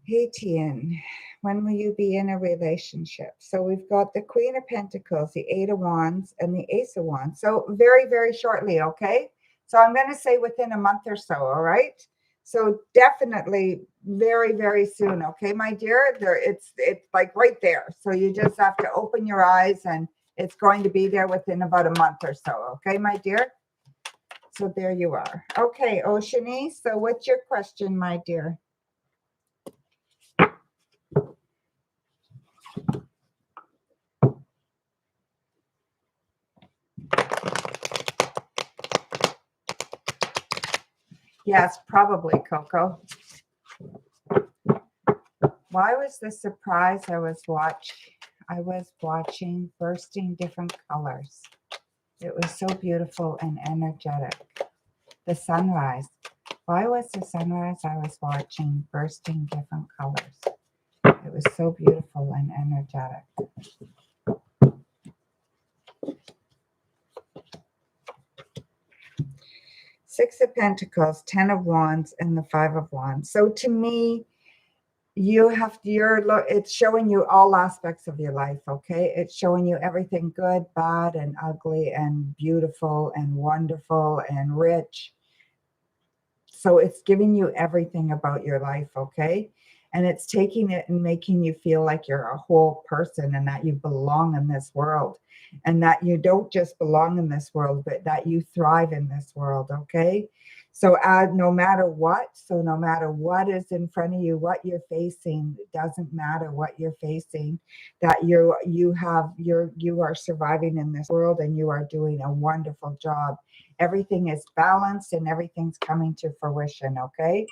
Hey, Tien, when will you be in a relationship? So we've got the Queen of Pentacles, the Eight of Wands, and the Ace of Wands. So very, very shortly, okay? So I'm going to say within a month or so, all right? So definitely very, very soon, okay, my dear? It's like right there. So you just have to open your eyes, and it's going to be there within about a month or so, okay, my dear? So there you are. Okay, Oceany, so what's your question, my dear? Yes, probably, Coco. Why was the surprise I was watching bursting different colors. It was so beautiful and energetic. The sunrise. Why was the sunrise I was watching bursting different colors? It was so beautiful and energetic. Six of Pentacles, 10 of Wands, and the 5 of Wands. So to me, it's showing you all aspects of your life, okay? It's showing you everything good, bad, and ugly, and beautiful, and wonderful, and rich. So it's giving you everything about your life, okay? And it's taking it and making you feel like you're a whole person and that you belong in this world, and that you don't just belong in this world, but that you thrive in this world, okay? So no matter what is in front of you, what you're facing, it doesn't matter what you're facing, that you are surviving in this world, and you are doing a wonderful job. Everything is balanced and everything's coming to fruition, okay?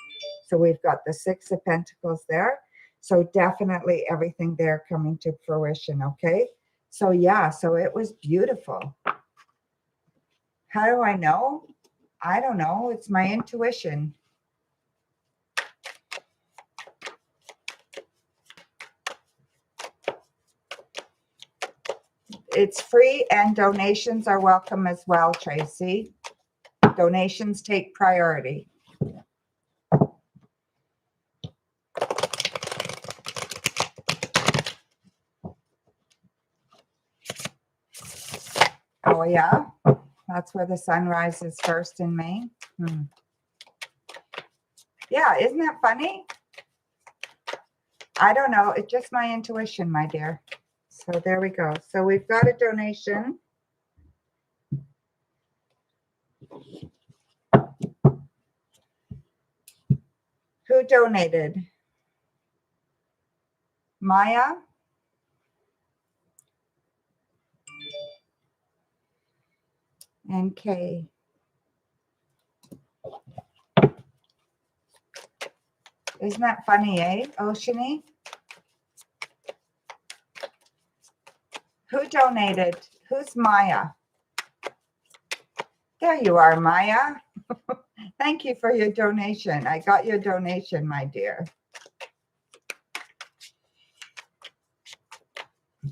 So we've got the Six of Pentacles there. So definitely everything there coming to fruition, okay? So yeah, so it was beautiful. How do I know? I don't know. It's my intuition. It's free, and donations are welcome as well, Tracy. Donations take priority. Oh, yeah? That's where the sun rises first in May? Yeah, isn't that funny? I don't know. It's just my intuition, my dear. So there we go. So we've got a donation. Who donated? Maya? And Kay. Isn't that funny, eh, Oceany? Who donated? Who's Maya? There you are, Maya. Thank you for your donation. I got your donation, my dear.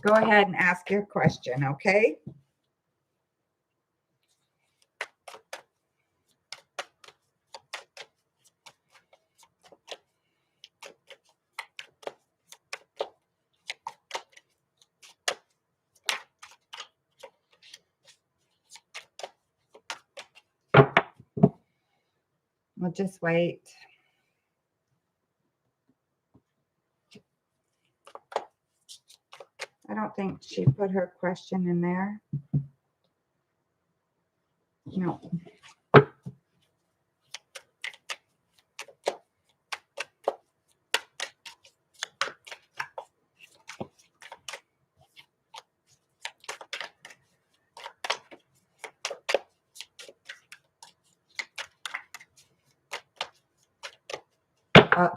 Go ahead and ask your question, okay? We'll just wait. I don't think she put her question in there. No.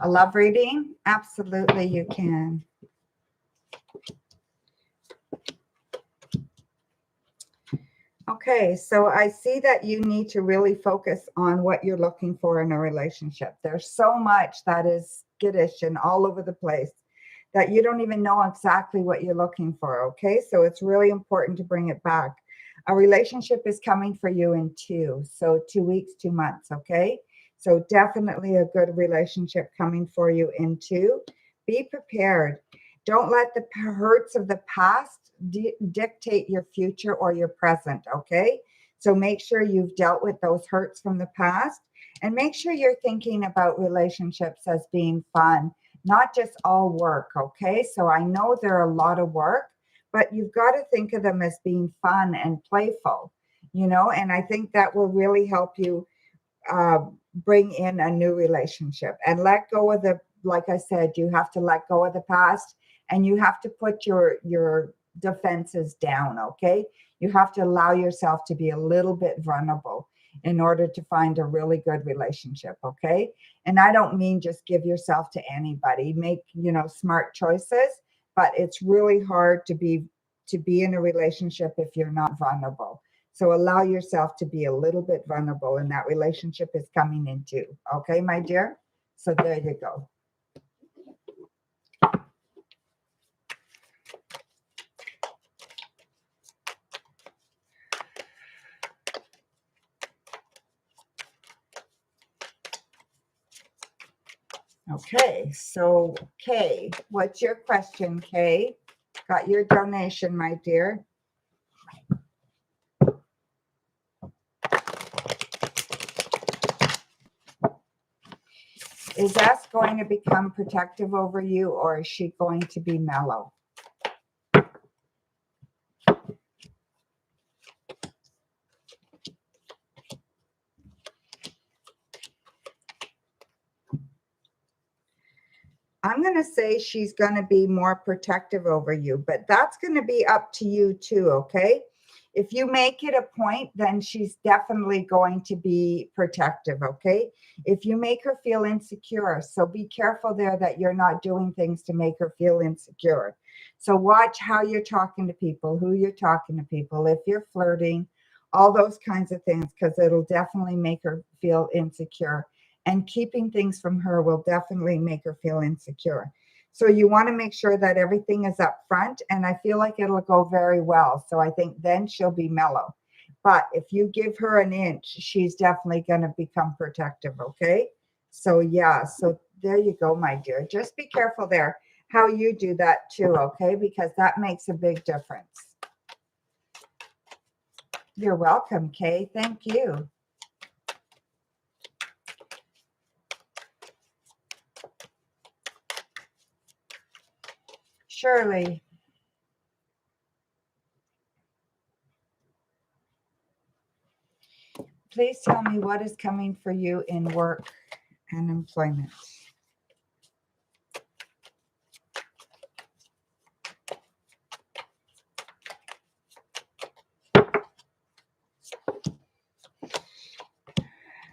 A love reading? Absolutely, you can. Okay, so I see that you need to really focus on what you're looking for in a relationship. There's so much that is skittish and all over the place that you don't even know exactly what you're looking for, okay? So it's really important to bring it back. A relationship is coming for you in 2. So 2 weeks, 2 months, okay? So definitely a good relationship coming for you in 2. Be prepared. Don't let the hurts of the past dictate your future or your present, okay? So make sure you've dealt with those hurts from the past, and make sure you're thinking about relationships as being fun, not just all work, okay? So I know they're a lot of work, but you've got to think of them as being fun and playful, you know, and I think that will really help you bring in a new relationship and let go of the, like I said, you have to let go of the past, and you have to put your defenses down, okay? You have to allow yourself to be a little bit vulnerable in order to find a really good relationship, okay? And I don't mean just give yourself to anybody. Make, you know, smart choices, but it's really hard to be in a relationship if you're not vulnerable. So allow yourself to be a little bit vulnerable, and that relationship is coming into, okay, my dear? So there you go. Okay, so Kay, what's your question, Kay? Got your donation, my dear. Is S going to become protective over you, or is she going to be mellow? I'm going to say she's going to be more protective over you, but that's going to be up to you too, okay? If you make it a point, then she's definitely going to be protective, okay? If you make her feel insecure, so be careful there that you're not doing things to make her feel insecure. So watch how you're talking to people, who you're talking to people, if you're flirting, all those kinds of things, because it'll definitely make her feel insecure. And keeping things from her will definitely make her feel insecure. So you want to make sure that everything is up front, and I feel like it'll go very well. So I think then she'll be mellow. But if you give her an inch, she's definitely going to become protective, okay? So yeah, so there you go, my dear. Just be careful there how you do that too, okay? Because that makes a big difference. You're welcome, Kay. Thank you. Shirley. Please tell me what is coming for you in work and employment.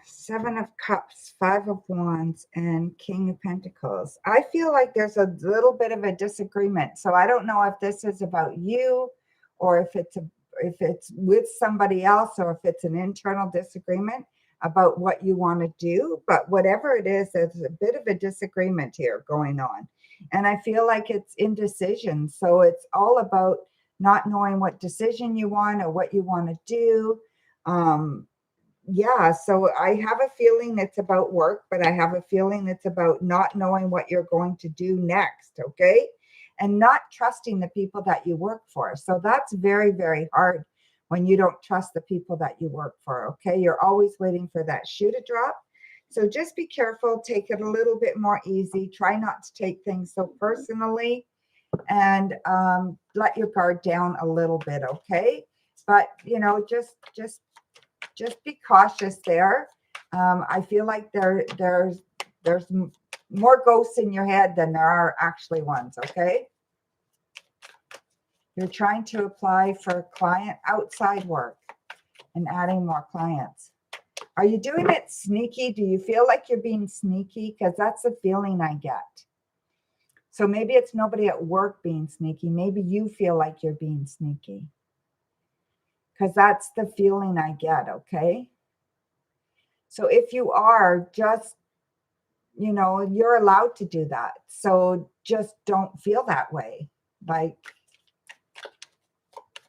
Seven of Cups, Five of Wands, and King of Pentacles. I feel like there's a little bit of a disagreement. So I don't know if this is about you or if it's with somebody else or if it's an internal disagreement about what you want to do. But whatever it is, there's a bit of a disagreement here going on. And I feel like it's indecision. So it's all about not knowing what decision you want or what you want to do. Yeah, so I have a feeling it's about work, but I have a feeling it's about not knowing what you're going to do next, okay? And not trusting the people that you work for. So that's very, very hard when you don't trust the people that you work for, okay? You're always waiting for that shoe to drop. So just be careful, take it a little bit more easy. Try not to take things so personally and let your guard down a little bit, okay? But, you know, just be cautious there. I feel like there's more ghosts in your head than there are actually ones, okay? You're trying to apply for client outside work and adding more clients. Are you doing it sneaky? Do you feel like you're being sneaky? Because that's the feeling I get. So maybe it's nobody at work being sneaky. Maybe you feel like you're being sneaky. Because that's the feeling I get, okay? So if you are, just, you know, you're allowed to do that. So just don't feel that way. Like,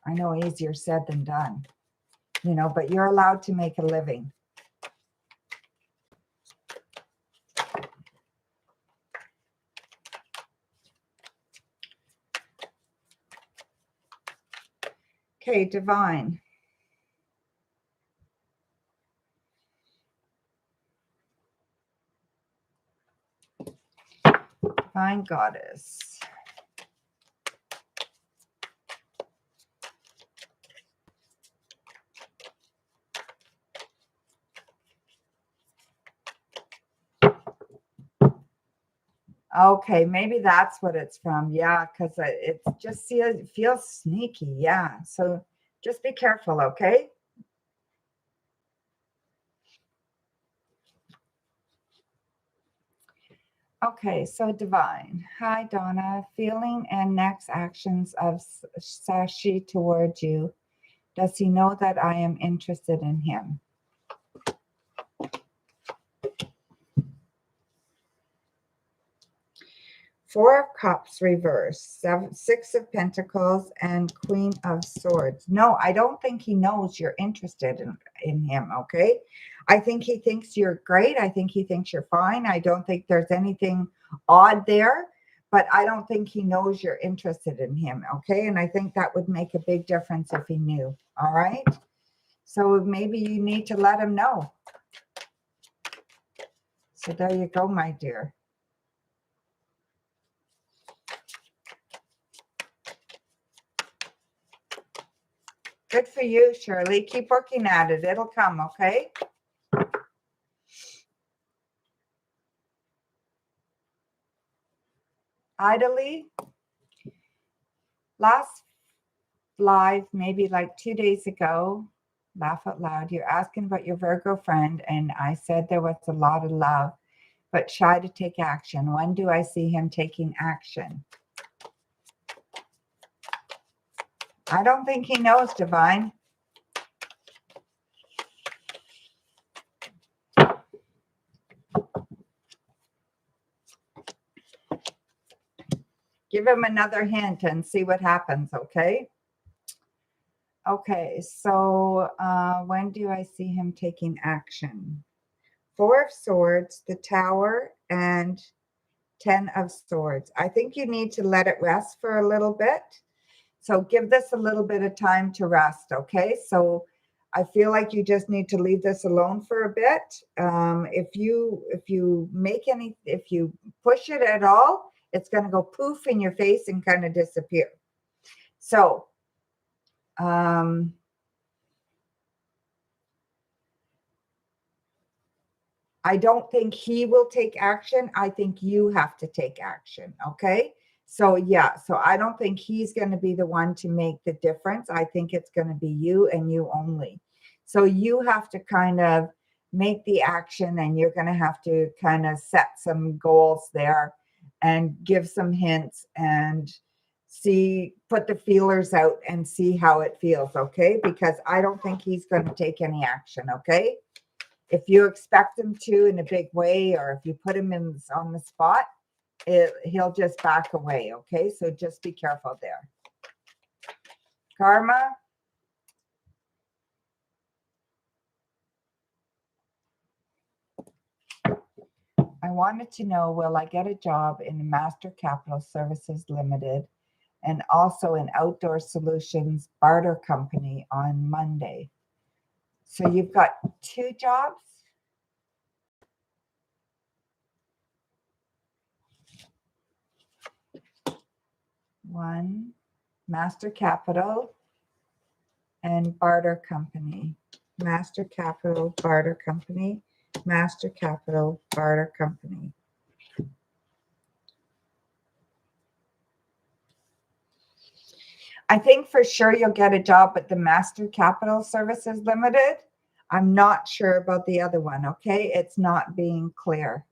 I know easier said than done, you know, but you're allowed to make a living. Okay, Divine. Divine Goddess. Okay, maybe that's what it's from. Yeah, because it just feels sneaky. Yeah, so just be careful, okay? Okay, so Divine. Hi, Donna. Feeling and next actions of Sashi towards you. Does he know that I am interested in him? Four of Cups reversed, Six of Pentacles, and Queen of Swords. No, I don't think he knows you're interested in him, okay? I think he thinks you're great. I think he thinks you're fine. I don't think there's anything odd there, but I don't think he knows you're interested in him, okay? And I think that would make a big difference if he knew, all right? So maybe you need to let him know. So there you go, my dear. Good for you, Shirley. Keep working at it. It'll come, okay? Idly. Last live, maybe like 2 days ago, laugh out loud, you're asking about your Virgo friend, and I said there was a lot of love, but shy to take action. When do I see him taking action? I don't think he knows, Divine. Give him another hint and see what happens, okay? Okay, so when do I see him taking action? Four of Swords, the Tower, and 10 of Swords. I think you need to let it rest for a little bit. So give this a little bit of time to rest, okay? So I feel like you just need to leave this alone for a bit. If you push it at all, It's going to go poof in your face and kind of disappear. So, I don't think he will take action. I think you have to take action. Okay. So, yeah. So, I don't think he's going to be the one to make the difference. I think it's going to be you and you only. So, you have to kind of make the action, and you're going to have to kind of set some goals there and give some hints and put the feelers out and see how it feels. Okay. Because I don't think he's going to take any action. Okay. If you expect him to in a big way, or if you put him on the spot, he'll just back away. Okay, so just be careful there. Karma. I wanted to know, will I get a job in Master Capital Services Limited and also an outdoor solutions barter company on Monday? So you've got 2 jobs. One, Master Capital and barter company. Master Capital barter company. Master Capital barter company. I think for sure you'll get a job at the Master Capital Services Limited. I'm not sure about the other one, okay? It's not being clear.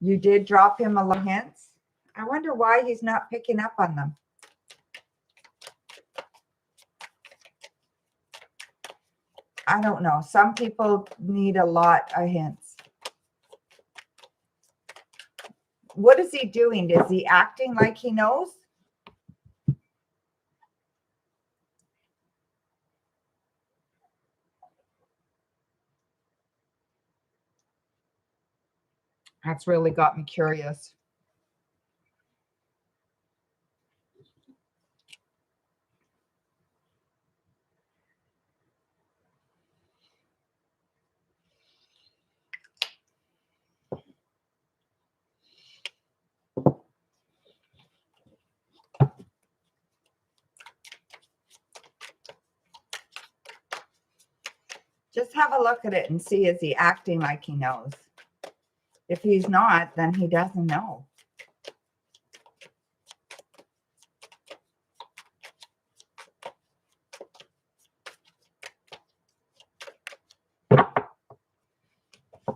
You did drop him a lot of hints. I wonder why he's not picking up on them. I don't know. Some people need a lot of hints. What is he doing? Is he acting like he knows? That's really got me curious. Just have a look at it and see, is he acting like he knows? If he's not, then he doesn't know.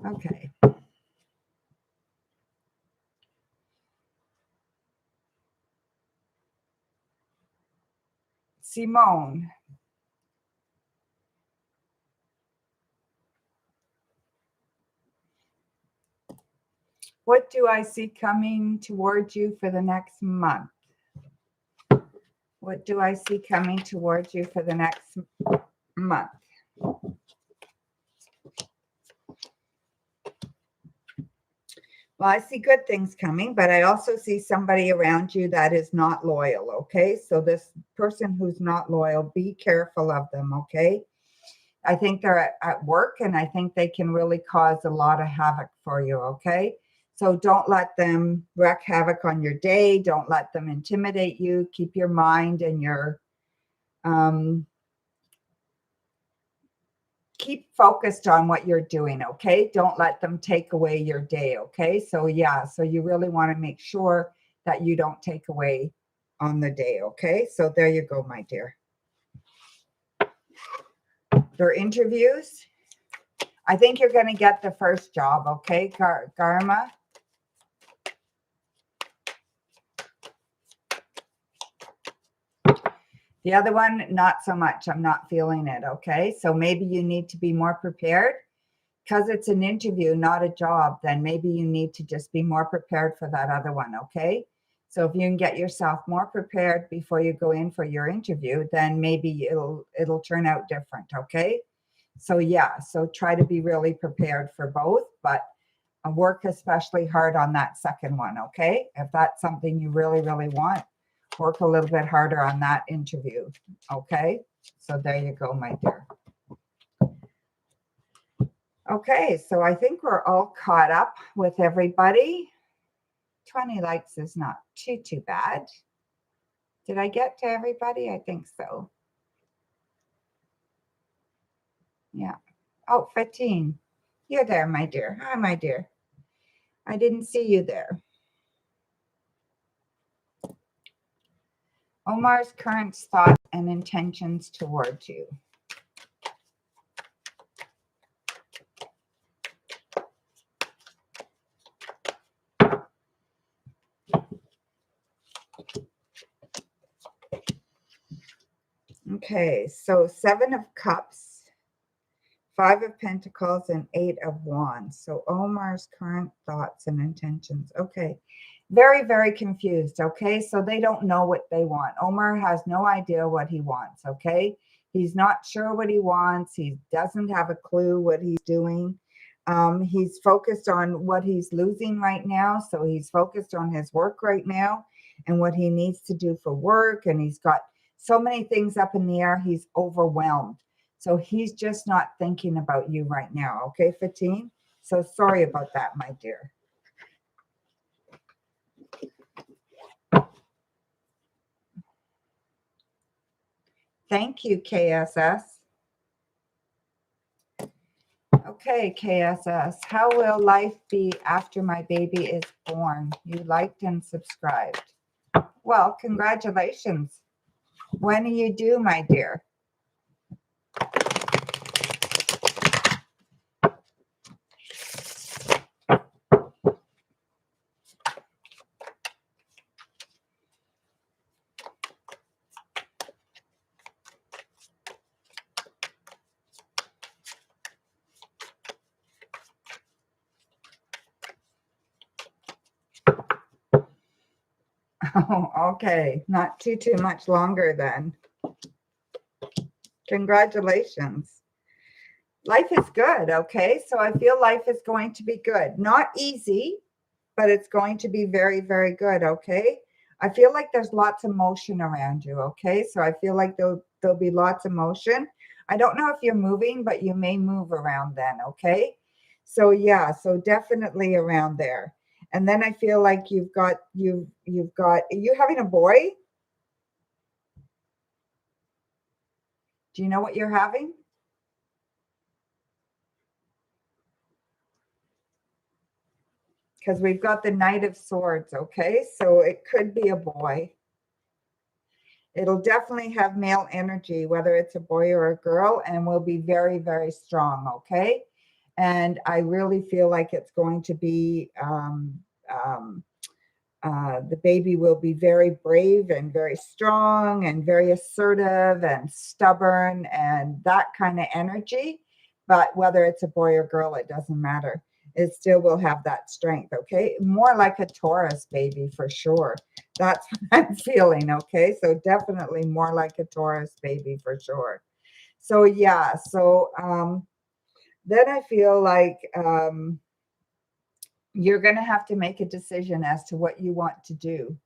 Okay. Simone. What do I see coming towards you for the next month? What do I see coming towards you for the next month? Well, I see good things coming, but I also see somebody around you that is not loyal, okay? So this person who's not loyal, be careful of them, okay? I think they're at work, and I think they can really cause a lot of havoc for you, okay? So don't let them wreak havoc on your day. Don't let them intimidate you. Keep your mind and your keep focused on what you're doing, okay? Don't let them take away your day, okay? So yeah, so you really want to make sure that you don't take away on the day, okay? So there you go, my dear. Their interviews. I think you're going to get the first job, okay, Garma? The other one, not so much. I'm not feeling it, okay? So maybe you need to be more prepared. Because it's an interview, not a job, then maybe you need to just be more prepared for that other one, okay? So if you can get yourself more prepared before you go in for your interview, then maybe it'll turn out different, okay? So yeah, so try to be really prepared for both, but work especially hard on that second one, okay? If that's something you really, really want, work a little bit harder on that interview, okay? So there you go, my dear. Okay, so I think we're all caught up with everybody. 20 likes is not too bad. Did I get to everybody? I think so. Yeah. Oh, 15. You're there, my dear. Hi, my dear. I didn't see you there. Omar's current thoughts and intentions towards you. Okay, so 7 of Cups, 5 of Pentacles, and 8 of Wands. So Omar's current thoughts and intentions. Okay, very, very confused. Okay, so they don't know what they want. Omar has no idea what he wants. Okay, he's not sure what he wants. He doesn't have a clue what he's doing. He's focused on what he's losing right now. So he's focused on his work right now and what he needs to do for work. And he's got so many things up in the air. He's overwhelmed. So he's just not thinking about you right now. Okay, Fatine? So sorry about that, my dear. Thank you, KSS. Okay, KSS. How will life be after my baby is born? You liked and subscribed. Well, congratulations. When are you due, my dear? Oh, okay. Not too much longer then. Congratulations. Life is good, okay? So I feel life is going to be good. Not easy, but it's going to be very, very good, okay? I feel like there's lots of motion around you, okay? So I feel like there'll be lots of motion. I don't know if you're moving, but you may move around then, okay? So yeah, so definitely around there. And then I feel like you've got, are you having a boy? Do you know what you're having? Because we've got the Knight of Swords, okay? So it could be a boy. It'll definitely have male energy, whether it's a boy or a girl, and will be very, very strong, okay? And I really feel like it's going to be, the baby will be very brave and very strong and very assertive and stubborn and that kind of energy. But whether it's a boy or girl, it doesn't matter. It still will have that strength, okay? More like a Taurus baby for sure. That's what I'm feeling, okay? So definitely more like a Taurus baby for sure. So yeah, so then I feel like you're going to have to make a decision as to what you want to do.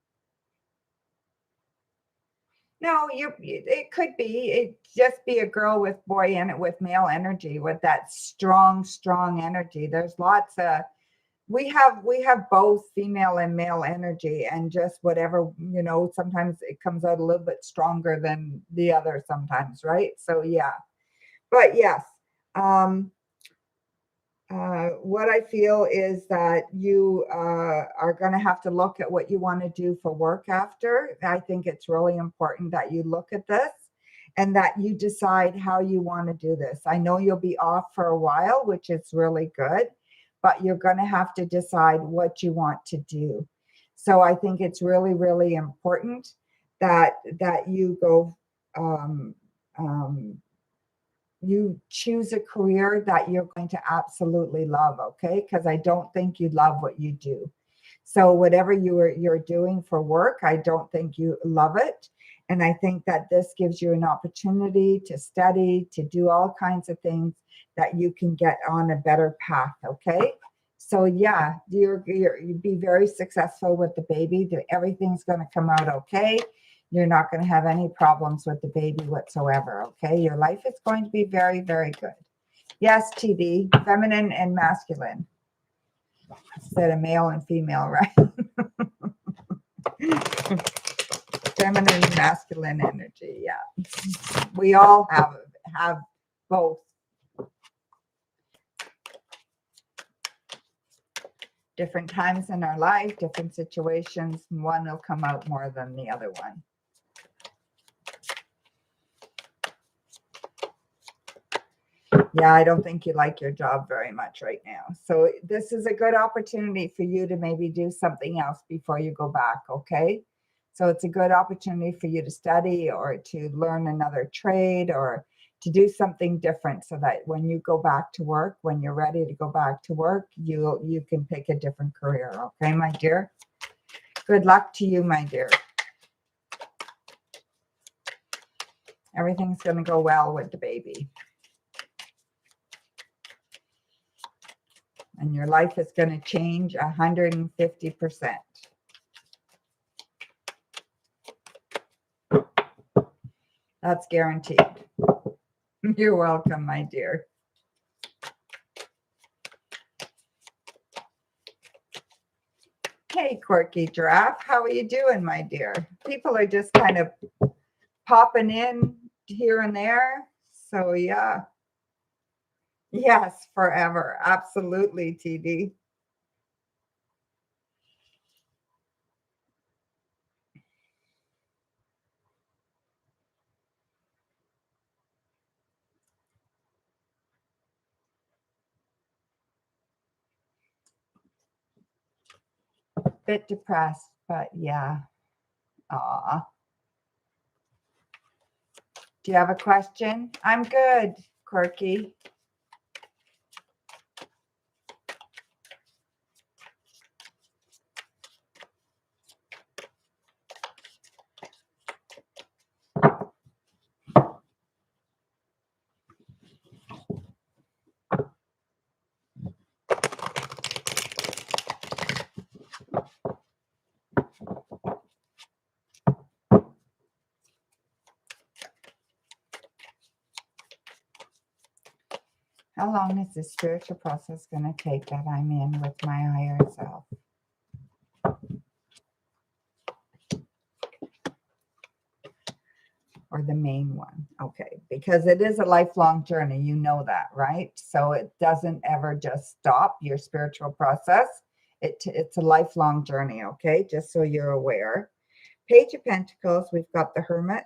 No, it could be. It just be a girl with boy in it with male energy, with that strong, strong energy. There's lots of we have both female and male energy, and just whatever, sometimes it comes out a little bit stronger than the other sometimes, right? So yeah. But yes, what I feel is that you are going to have to look at what you want to do for work after. I think it's really important that you look at this and that you decide how you want to do this. I know you'll be off for a while, which is really good, but you're going to have to decide what you want to do. So I think it's really, really important that you go you choose a career that you're going to absolutely love, okay? Because I don't think you love what you do. So whatever you're doing for work, I don't think you love it. And I think that this gives you an opportunity to study, to do all kinds of things that you can get on a better path, okay? So yeah, you'd be very successful with the baby. Everything's going to come out okay. You're not going to have any problems with the baby whatsoever, okay? Your life is going to be very, very good. Yes, TD, feminine and masculine. Instead of male and female, right? Feminine, masculine energy. Yeah. We all have both. Different times in our life, different situations, one will come out more than the other one. Yeah, I don't think you like your job very much right now. So this is a good opportunity for you to maybe do something else before you go back, okay? So it's a good opportunity for you to study or to learn another trade or to do something different so that when you go back to work, when you're ready to go back to work, you can pick a different career, okay, my dear? Good luck to you, my dear. Everything's going to go well with the baby. And your life is going to change 150%. That's guaranteed. You're welcome, my dear. Hey, quirky giraffe. How are you doing, my dear? People are just kind of popping in here and there. So, yeah. Yes, forever. Absolutely, TD. Bit depressed, but yeah. Aw. Do you have a question? I'm good, quirky. How long is this spiritual process going to take that I'm in with my higher self? Or the main one? Okay, because it is a lifelong journey. You know that, right? So it doesn't ever just stop your spiritual process. It's a lifelong journey, okay? Just so you're aware. Page of Pentacles, we've got the Hermit.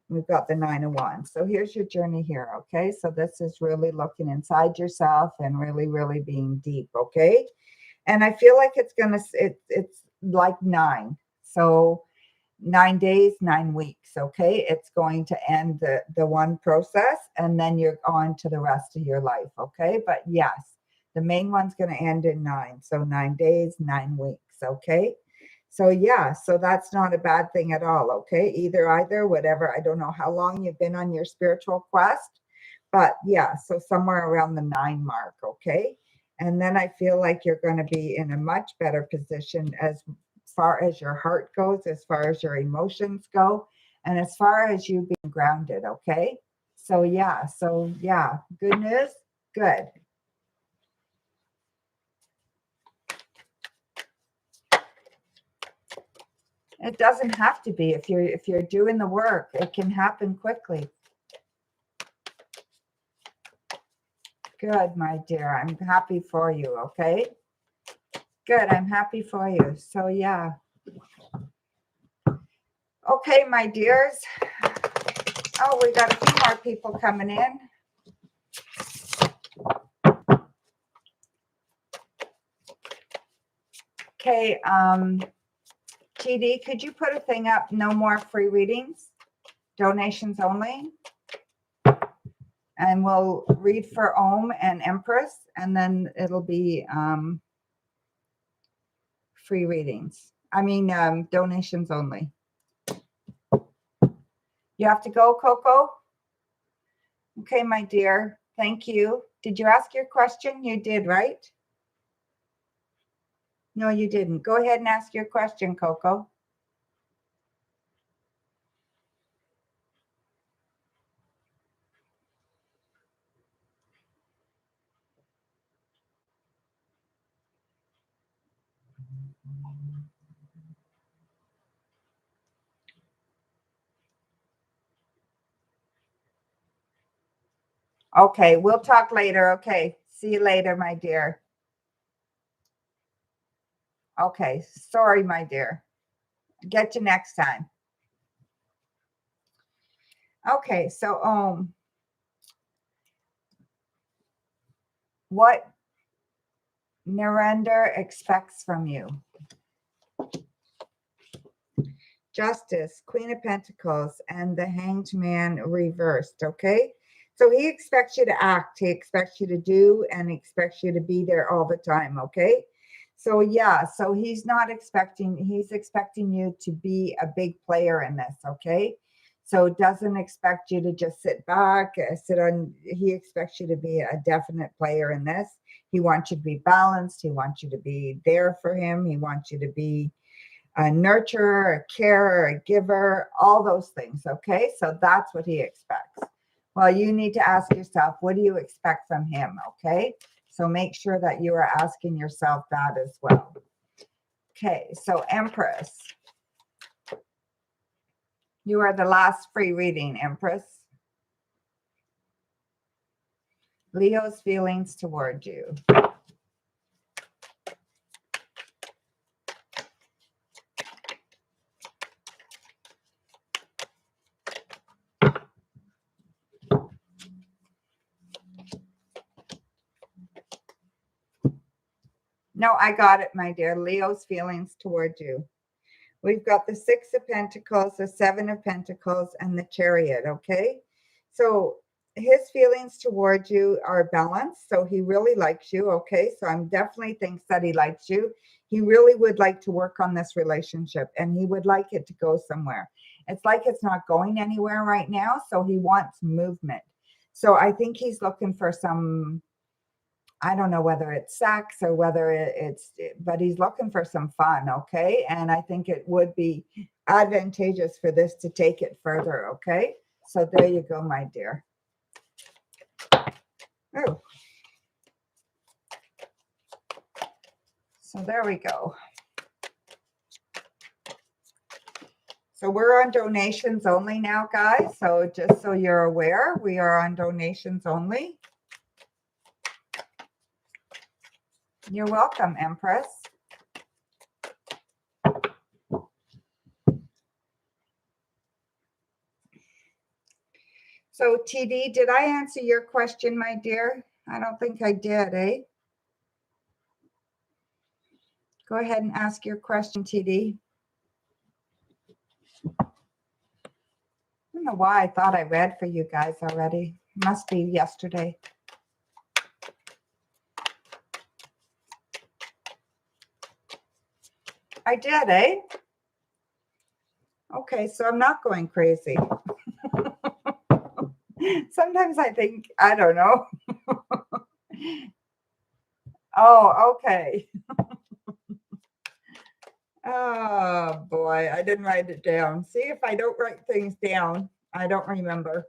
We've got the Nine of Wands. So here's your journey here, okay? So this is really looking inside yourself and really, really being deep, okay? And I feel like it's like 9. So 9 days, 9 weeks, okay? It's going to end the one process and then you're on to the rest of your life, okay? But yes, the main one's going to end in 9. So 9 days, 9 weeks, okay? So yeah, so that's not a bad thing at all, okay? Either, whatever. I don't know how long you've been on your spiritual quest, but yeah, so somewhere around the 9 mark, okay? And then I feel like you're going to be in a much better position as far as your heart goes, as far as your emotions go, and as far as you being grounded, okay? So yeah, good news, good. It doesn't have to be. If you're doing the work, it can happen quickly. Good, my dear. I'm happy for you, okay? Good, I'm happy for you. So yeah. Okay, my dears. Oh, we got a few more people coming in. Okay, TD, could you put a thing up? No more free readings, donations only. And we'll read for Om and Empress, and then it'll be free readings. I mean, donations only. You have to go, Coco? Okay, my dear. Thank you. Did you ask your question? You did, right? No, you didn't. Go ahead and ask your question, Coco. Okay, we'll talk later. Okay, see you later, my dear. Okay, sorry, my dear. Get you next time. Okay, so what Narendra expects from you? Justice, Queen of Pentacles, and the Hanged Man reversed, okay? So he expects you to act, he expects you to do, and he expects you to be there all the time, okay? So yeah, so he's expecting you to be a big player in this, okay? So doesn't expect you to just sit back, he expects you to be a definite player in this. He wants you to be balanced, he wants you to be there for him, he wants you to be a nurturer, a carer, a giver, all those things. Okay, so that's what he expects. Well, you need to ask yourself, what do you expect from him? Okay, so make sure that you are asking yourself that as well. Okay, so Empress, you are the last free reading, Empress. Leo's feelings toward you. No, I got it, my dear. Leo's feelings toward you. We've got the Six of Pentacles, the Seven of Pentacles, and the Chariot, okay? So his feelings towards you are balanced, so he really likes you, okay? So I'm definitely thinks that he likes you. He really would like to work on this relationship, and he would like it to go somewhere. It's like it's not going anywhere right now, so he wants movement. So I think he's looking for some, I don't know whether it's sex or whether but he's looking for some fun, okay? And I think it would be advantageous for this to take it further, okay? So there you go, my dear. Oh. So there we go. So we're on donations only now, guys. So just so you're aware, we are on donations only. You're welcome, Empress. So TD, did I answer your question, my dear? I don't think I did, eh? Go ahead and ask your question, TD. I don't know why I thought I read for you guys already. Must be yesterday. I did, eh? Okay, so I'm not going crazy. Sometimes I think, I don't know. Oh, okay. Oh, boy, I didn't write it down. See, if I don't write things down, I don't remember.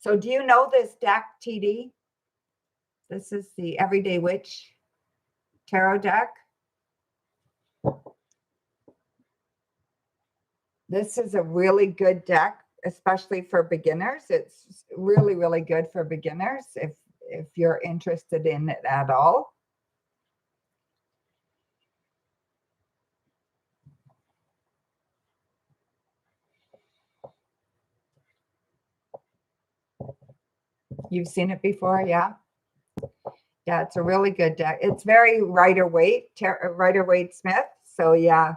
So do you know this deck, TD? This is the Everyday Witch Tarot deck. This is a really good deck, especially for beginners. It's really, really good for beginners if you're interested in it at all. You've seen it before, yeah? Yeah, it's a really good deck. It's very Rider-Waite Smith. So yeah.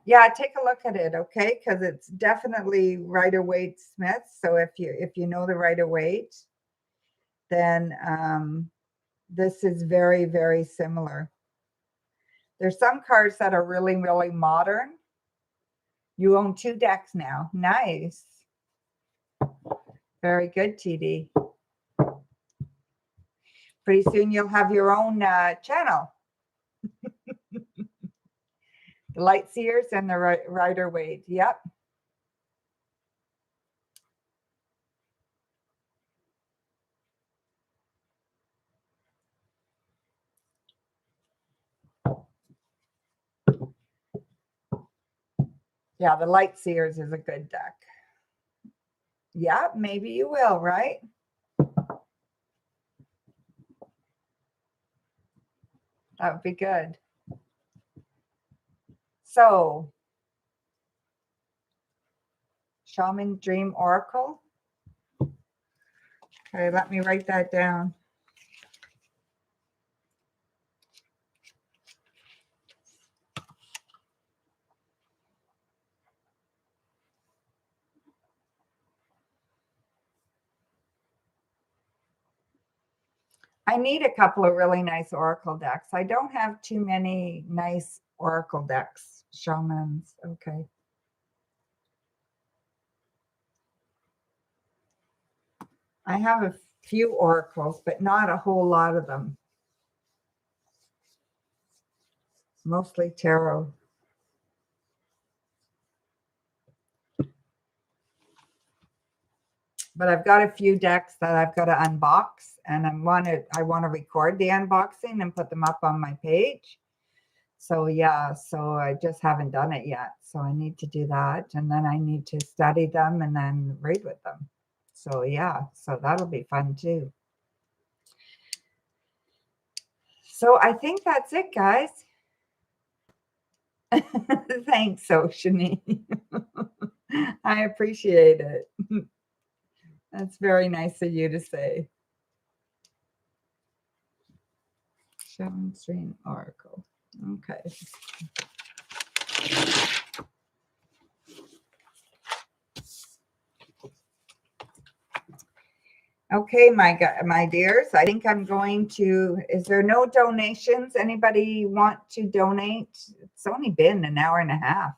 Yeah, take a look at it, okay? Because it's definitely Rider-Waite Smith. So if you know the Rider-Waite, then this is very, very similar. There's some cards that are really, really modern. You own 2 decks now. Nice. Very good, TD. Pretty soon you'll have your own channel. The Light Seers and the Rider-Waite. Yep. Yeah, the Light Seers is a good deck. Yeah, maybe you will, right? That would be good. So, Shaman Dream Oracle. Okay, let me write that down. I need a couple of really nice oracle decks. I don't have too many nice oracle decks. Shamans, okay. I have a few oracles, but not a whole lot of them. Mostly tarot. But I've got a few decks that I've got to unbox, and I want to record the unboxing and put them up on my page. So yeah, so I just haven't done it yet. So I need to do that, and then I need to study them and then read with them. So yeah, so that'll be fun too. So I think that's it, guys. Thanks, Oceanie. I appreciate it. That's very nice of you to say. Shaman Dream Oracle. Okay. Okay, my dears, I think I'm going to, is there no donations? Anybody want to donate? It's only been an hour and a half.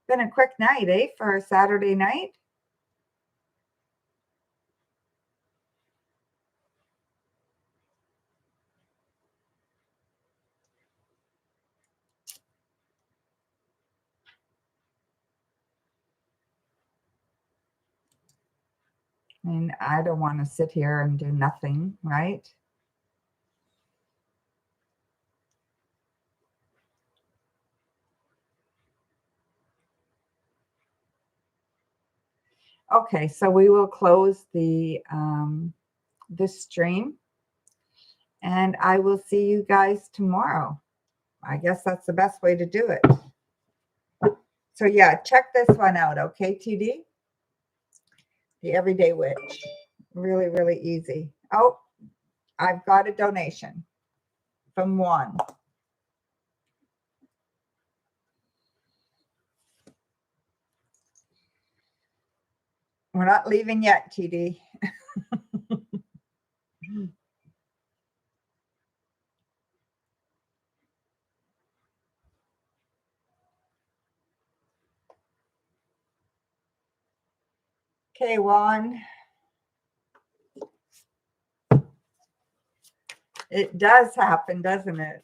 Been a quick night, eh, for a Saturday night? I mean, I don't want to sit here and do nothing, right? Okay, so we will close the this stream, and I will see you guys tomorrow. I guess that's the best way to do it. So yeah, check this one out, okay, TD? The Everyday Witch. Really, really easy. Oh, I've got a donation from one. We're not leaving yet, TD. Okay, Juan. It does happen, doesn't it?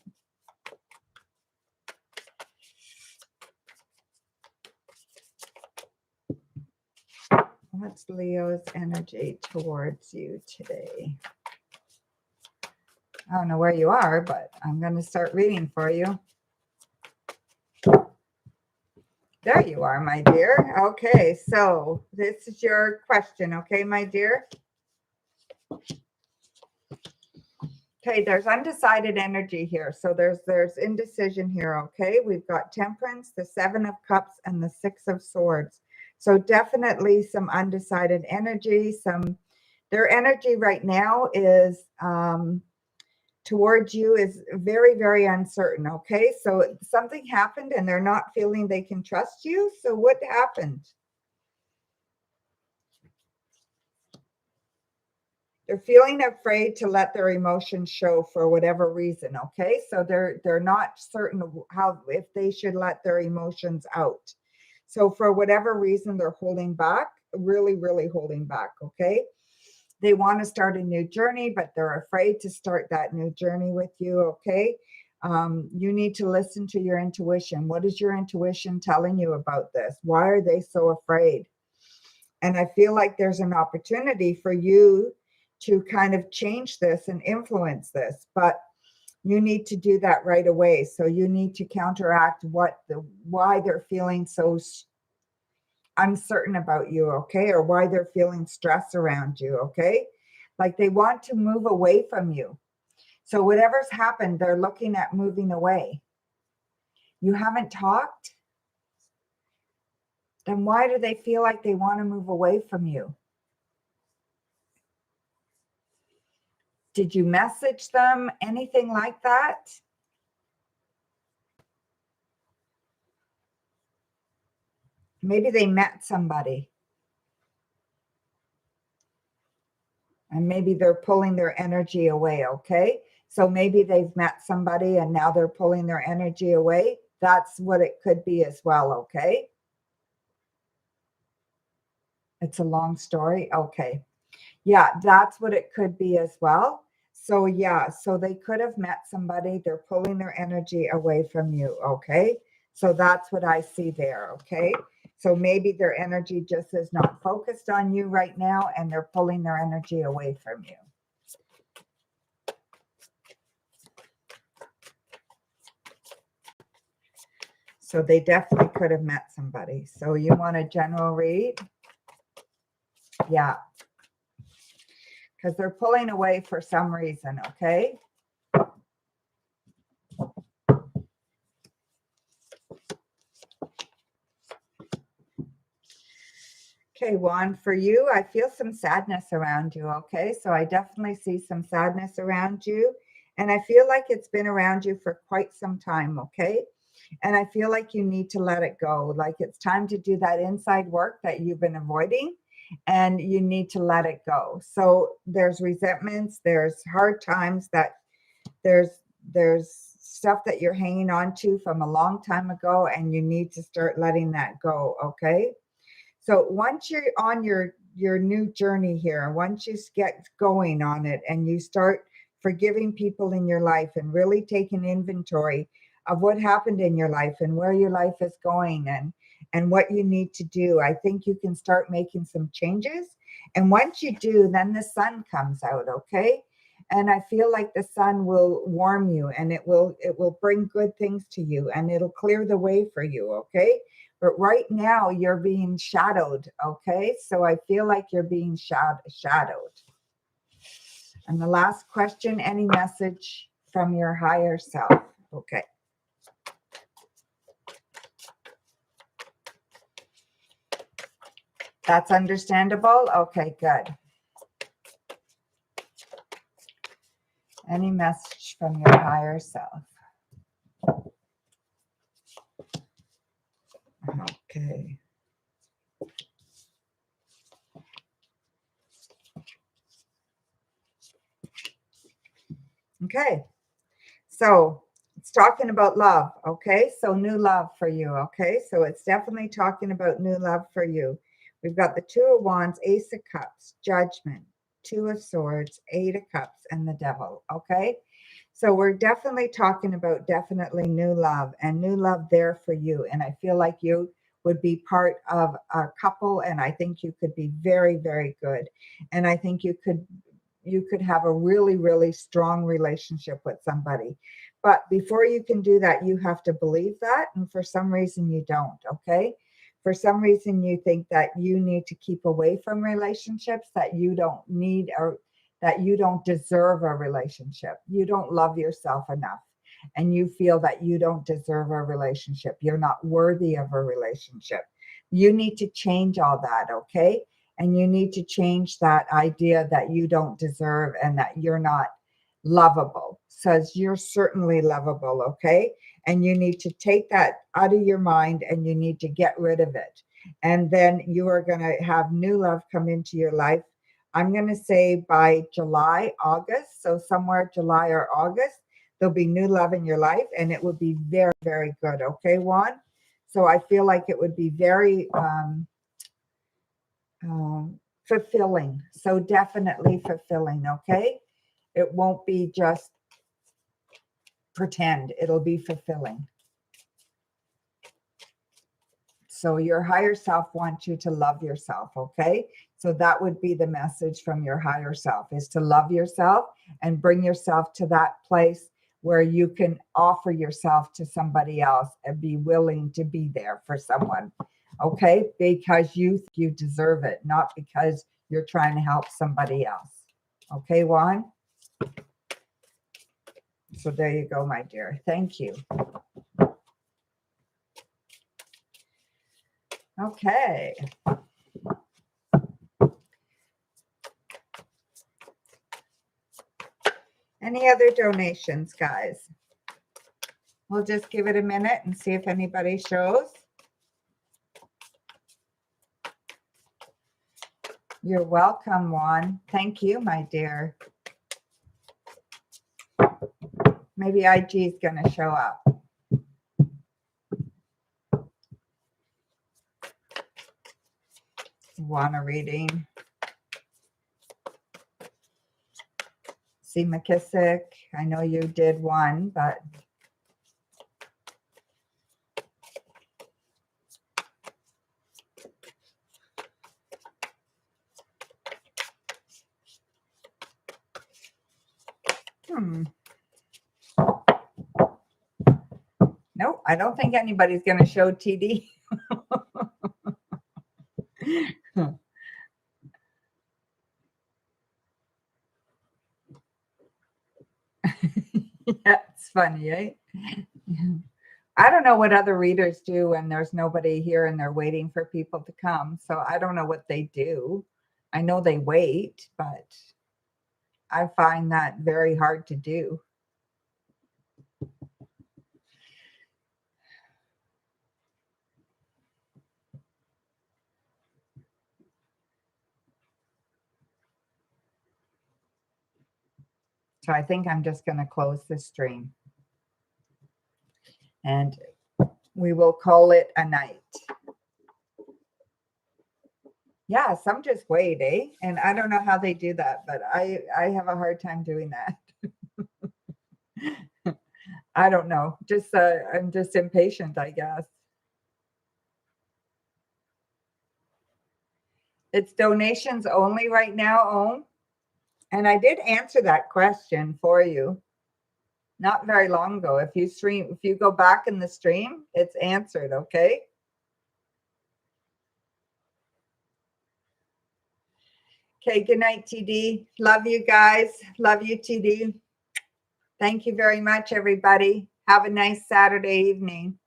What's Leo's energy towards you today? I don't know where you are, but I'm going to start reading for you. There you are, my dear. Okay, so this is your question, okay, my dear? Okay, there's undecided energy here. So there's indecision here, okay? We've got Temperance, the Seven of Cups, and the Six of Swords. So definitely some undecided energy. Their energy right now is towards you is very, very uncertain, okay? So something happened and they're not feeling they can trust you. So what happened? They're feeling afraid to let their emotions show for whatever reason, okay? So they're not certain how, if they should let their emotions out. So for whatever reason, they're holding back, really, really holding back, okay? They want to start a new journey, but they're afraid to start that new journey with you, okay? You need to listen to your intuition. What is your intuition telling you about this? Why are they so afraid? And I feel like there's an opportunity for you to kind of change this and influence this. But You need to do that right away. So you need to counteract why they're feeling so uncertain about you, okay? Or why they're feeling stress around you, okay? Like they want to move away from you. So whatever's happened, they're looking at moving away. You haven't talked? Then why do they feel like they want to move away from you? Did you message them? Anything like that? Maybe they met somebody. And maybe they're pulling their energy away, okay? So maybe they've met somebody and now they're pulling their energy away. That's what it could be as well, okay? It's a long story. Okay. Yeah, that's what it could be as well. So yeah, so they could have met somebody. They're pulling their energy away from you, okay? So that's what I see there, okay? So maybe their energy just is not focused on you right now and they're pulling their energy away from you. So they definitely could have met somebody. So you want a general read? Yeah. Because they're pulling away for some reason, okay? Okay, Juan, for you, I feel some sadness around you, okay? So I definitely see some sadness around you. And I feel like it's been around you for quite some time, okay? And I feel like you need to let it go. Like it's time to do that inside work that you've been avoiding and you need to let it go. So there's resentments, there's hard times that there's stuff that you're hanging on to from a long time ago and you need to start letting that go, okay? So once you're on your new journey here, once you get going on it and you start forgiving people in your life and really taking inventory of what happened in your life and where your life is going and what you need to do, I think you can start making some changes. And once you do, then the sun comes out, okay? And I feel like the sun will warm you and it will bring good things to you and it'll clear the way for you, okay? But right now you're being shadowed, okay? So I feel like you're being shadowed. And the last question, any message from your higher self? Okay. That's understandable? Okay, good. Any message from your higher self? Okay. Okay. So it's talking about love. Okay. So new love for you. Okay. So it's definitely talking about new love for you. We've got the Two of Wands, Ace of Cups, Judgment, Two of Swords, Eight of Cups, and the Devil. Okay. So we're definitely talking about definitely new love and new love there for you. And I feel like you would be part of a couple and I think you could be very, very good. And I think you could have a really, really strong relationship with somebody. But before you can do that, you have to believe that. And for some reason, you don't. Okay. For some reason, you think that you need to keep away from relationships, that you don't need or that you don't deserve a relationship. You don't love yourself enough. And you feel that you don't deserve a relationship. You're not worthy of a relationship. You need to change all that. Okay. And you need to change that idea that you don't deserve and that you're not lovable. Says you're certainly lovable, okay? And you need to take that out of your mind and you need to get rid of it. And then you are going to have new love come into your life. I'm going to say by July, August. So somewhere July or August, there'll be new love in your life and it would be very, very good. Okay, Juan? So I feel like it would be very fulfilling. So definitely fulfilling, okay? It won't be just pretend, it'll be fulfilling. So your higher self wants you to love yourself, okay? So that would be the message from your higher self is to love yourself and bring yourself to that place where you can offer yourself to somebody else and be willing to be there for someone. Okay? Because you deserve it, not because you're trying to help somebody else. Okay, Juan? So there you go, my dear. Thank you. Okay. Any other donations, guys? We'll just give it a minute and see if anybody shows. You're welcome, Juan. Thank you, my dear. Maybe IG is going to show up. Want a reading? See McKissick. I know you did one, but nope, I don't think anybody's going to show TD. Yeah, it's funny, eh? I don't know what other readers do when there's nobody here and they're waiting for people to come. So I don't know what they do. I know they wait, but I find that very hard to do. So I think I'm just going to close this stream. And we will call it a night. Yeah, some just wait, eh? And I don't know how they do that, but I have a hard time doing that. I don't know. Just I'm just impatient, I guess. It's donations only right now, Om. And I did answer that question for you not very long ago. If you go back in the stream, it's answered, okay? Okay, good night, TD. Love you guys. Love you, TD. Thank you very much, everybody. Have a nice Saturday evening.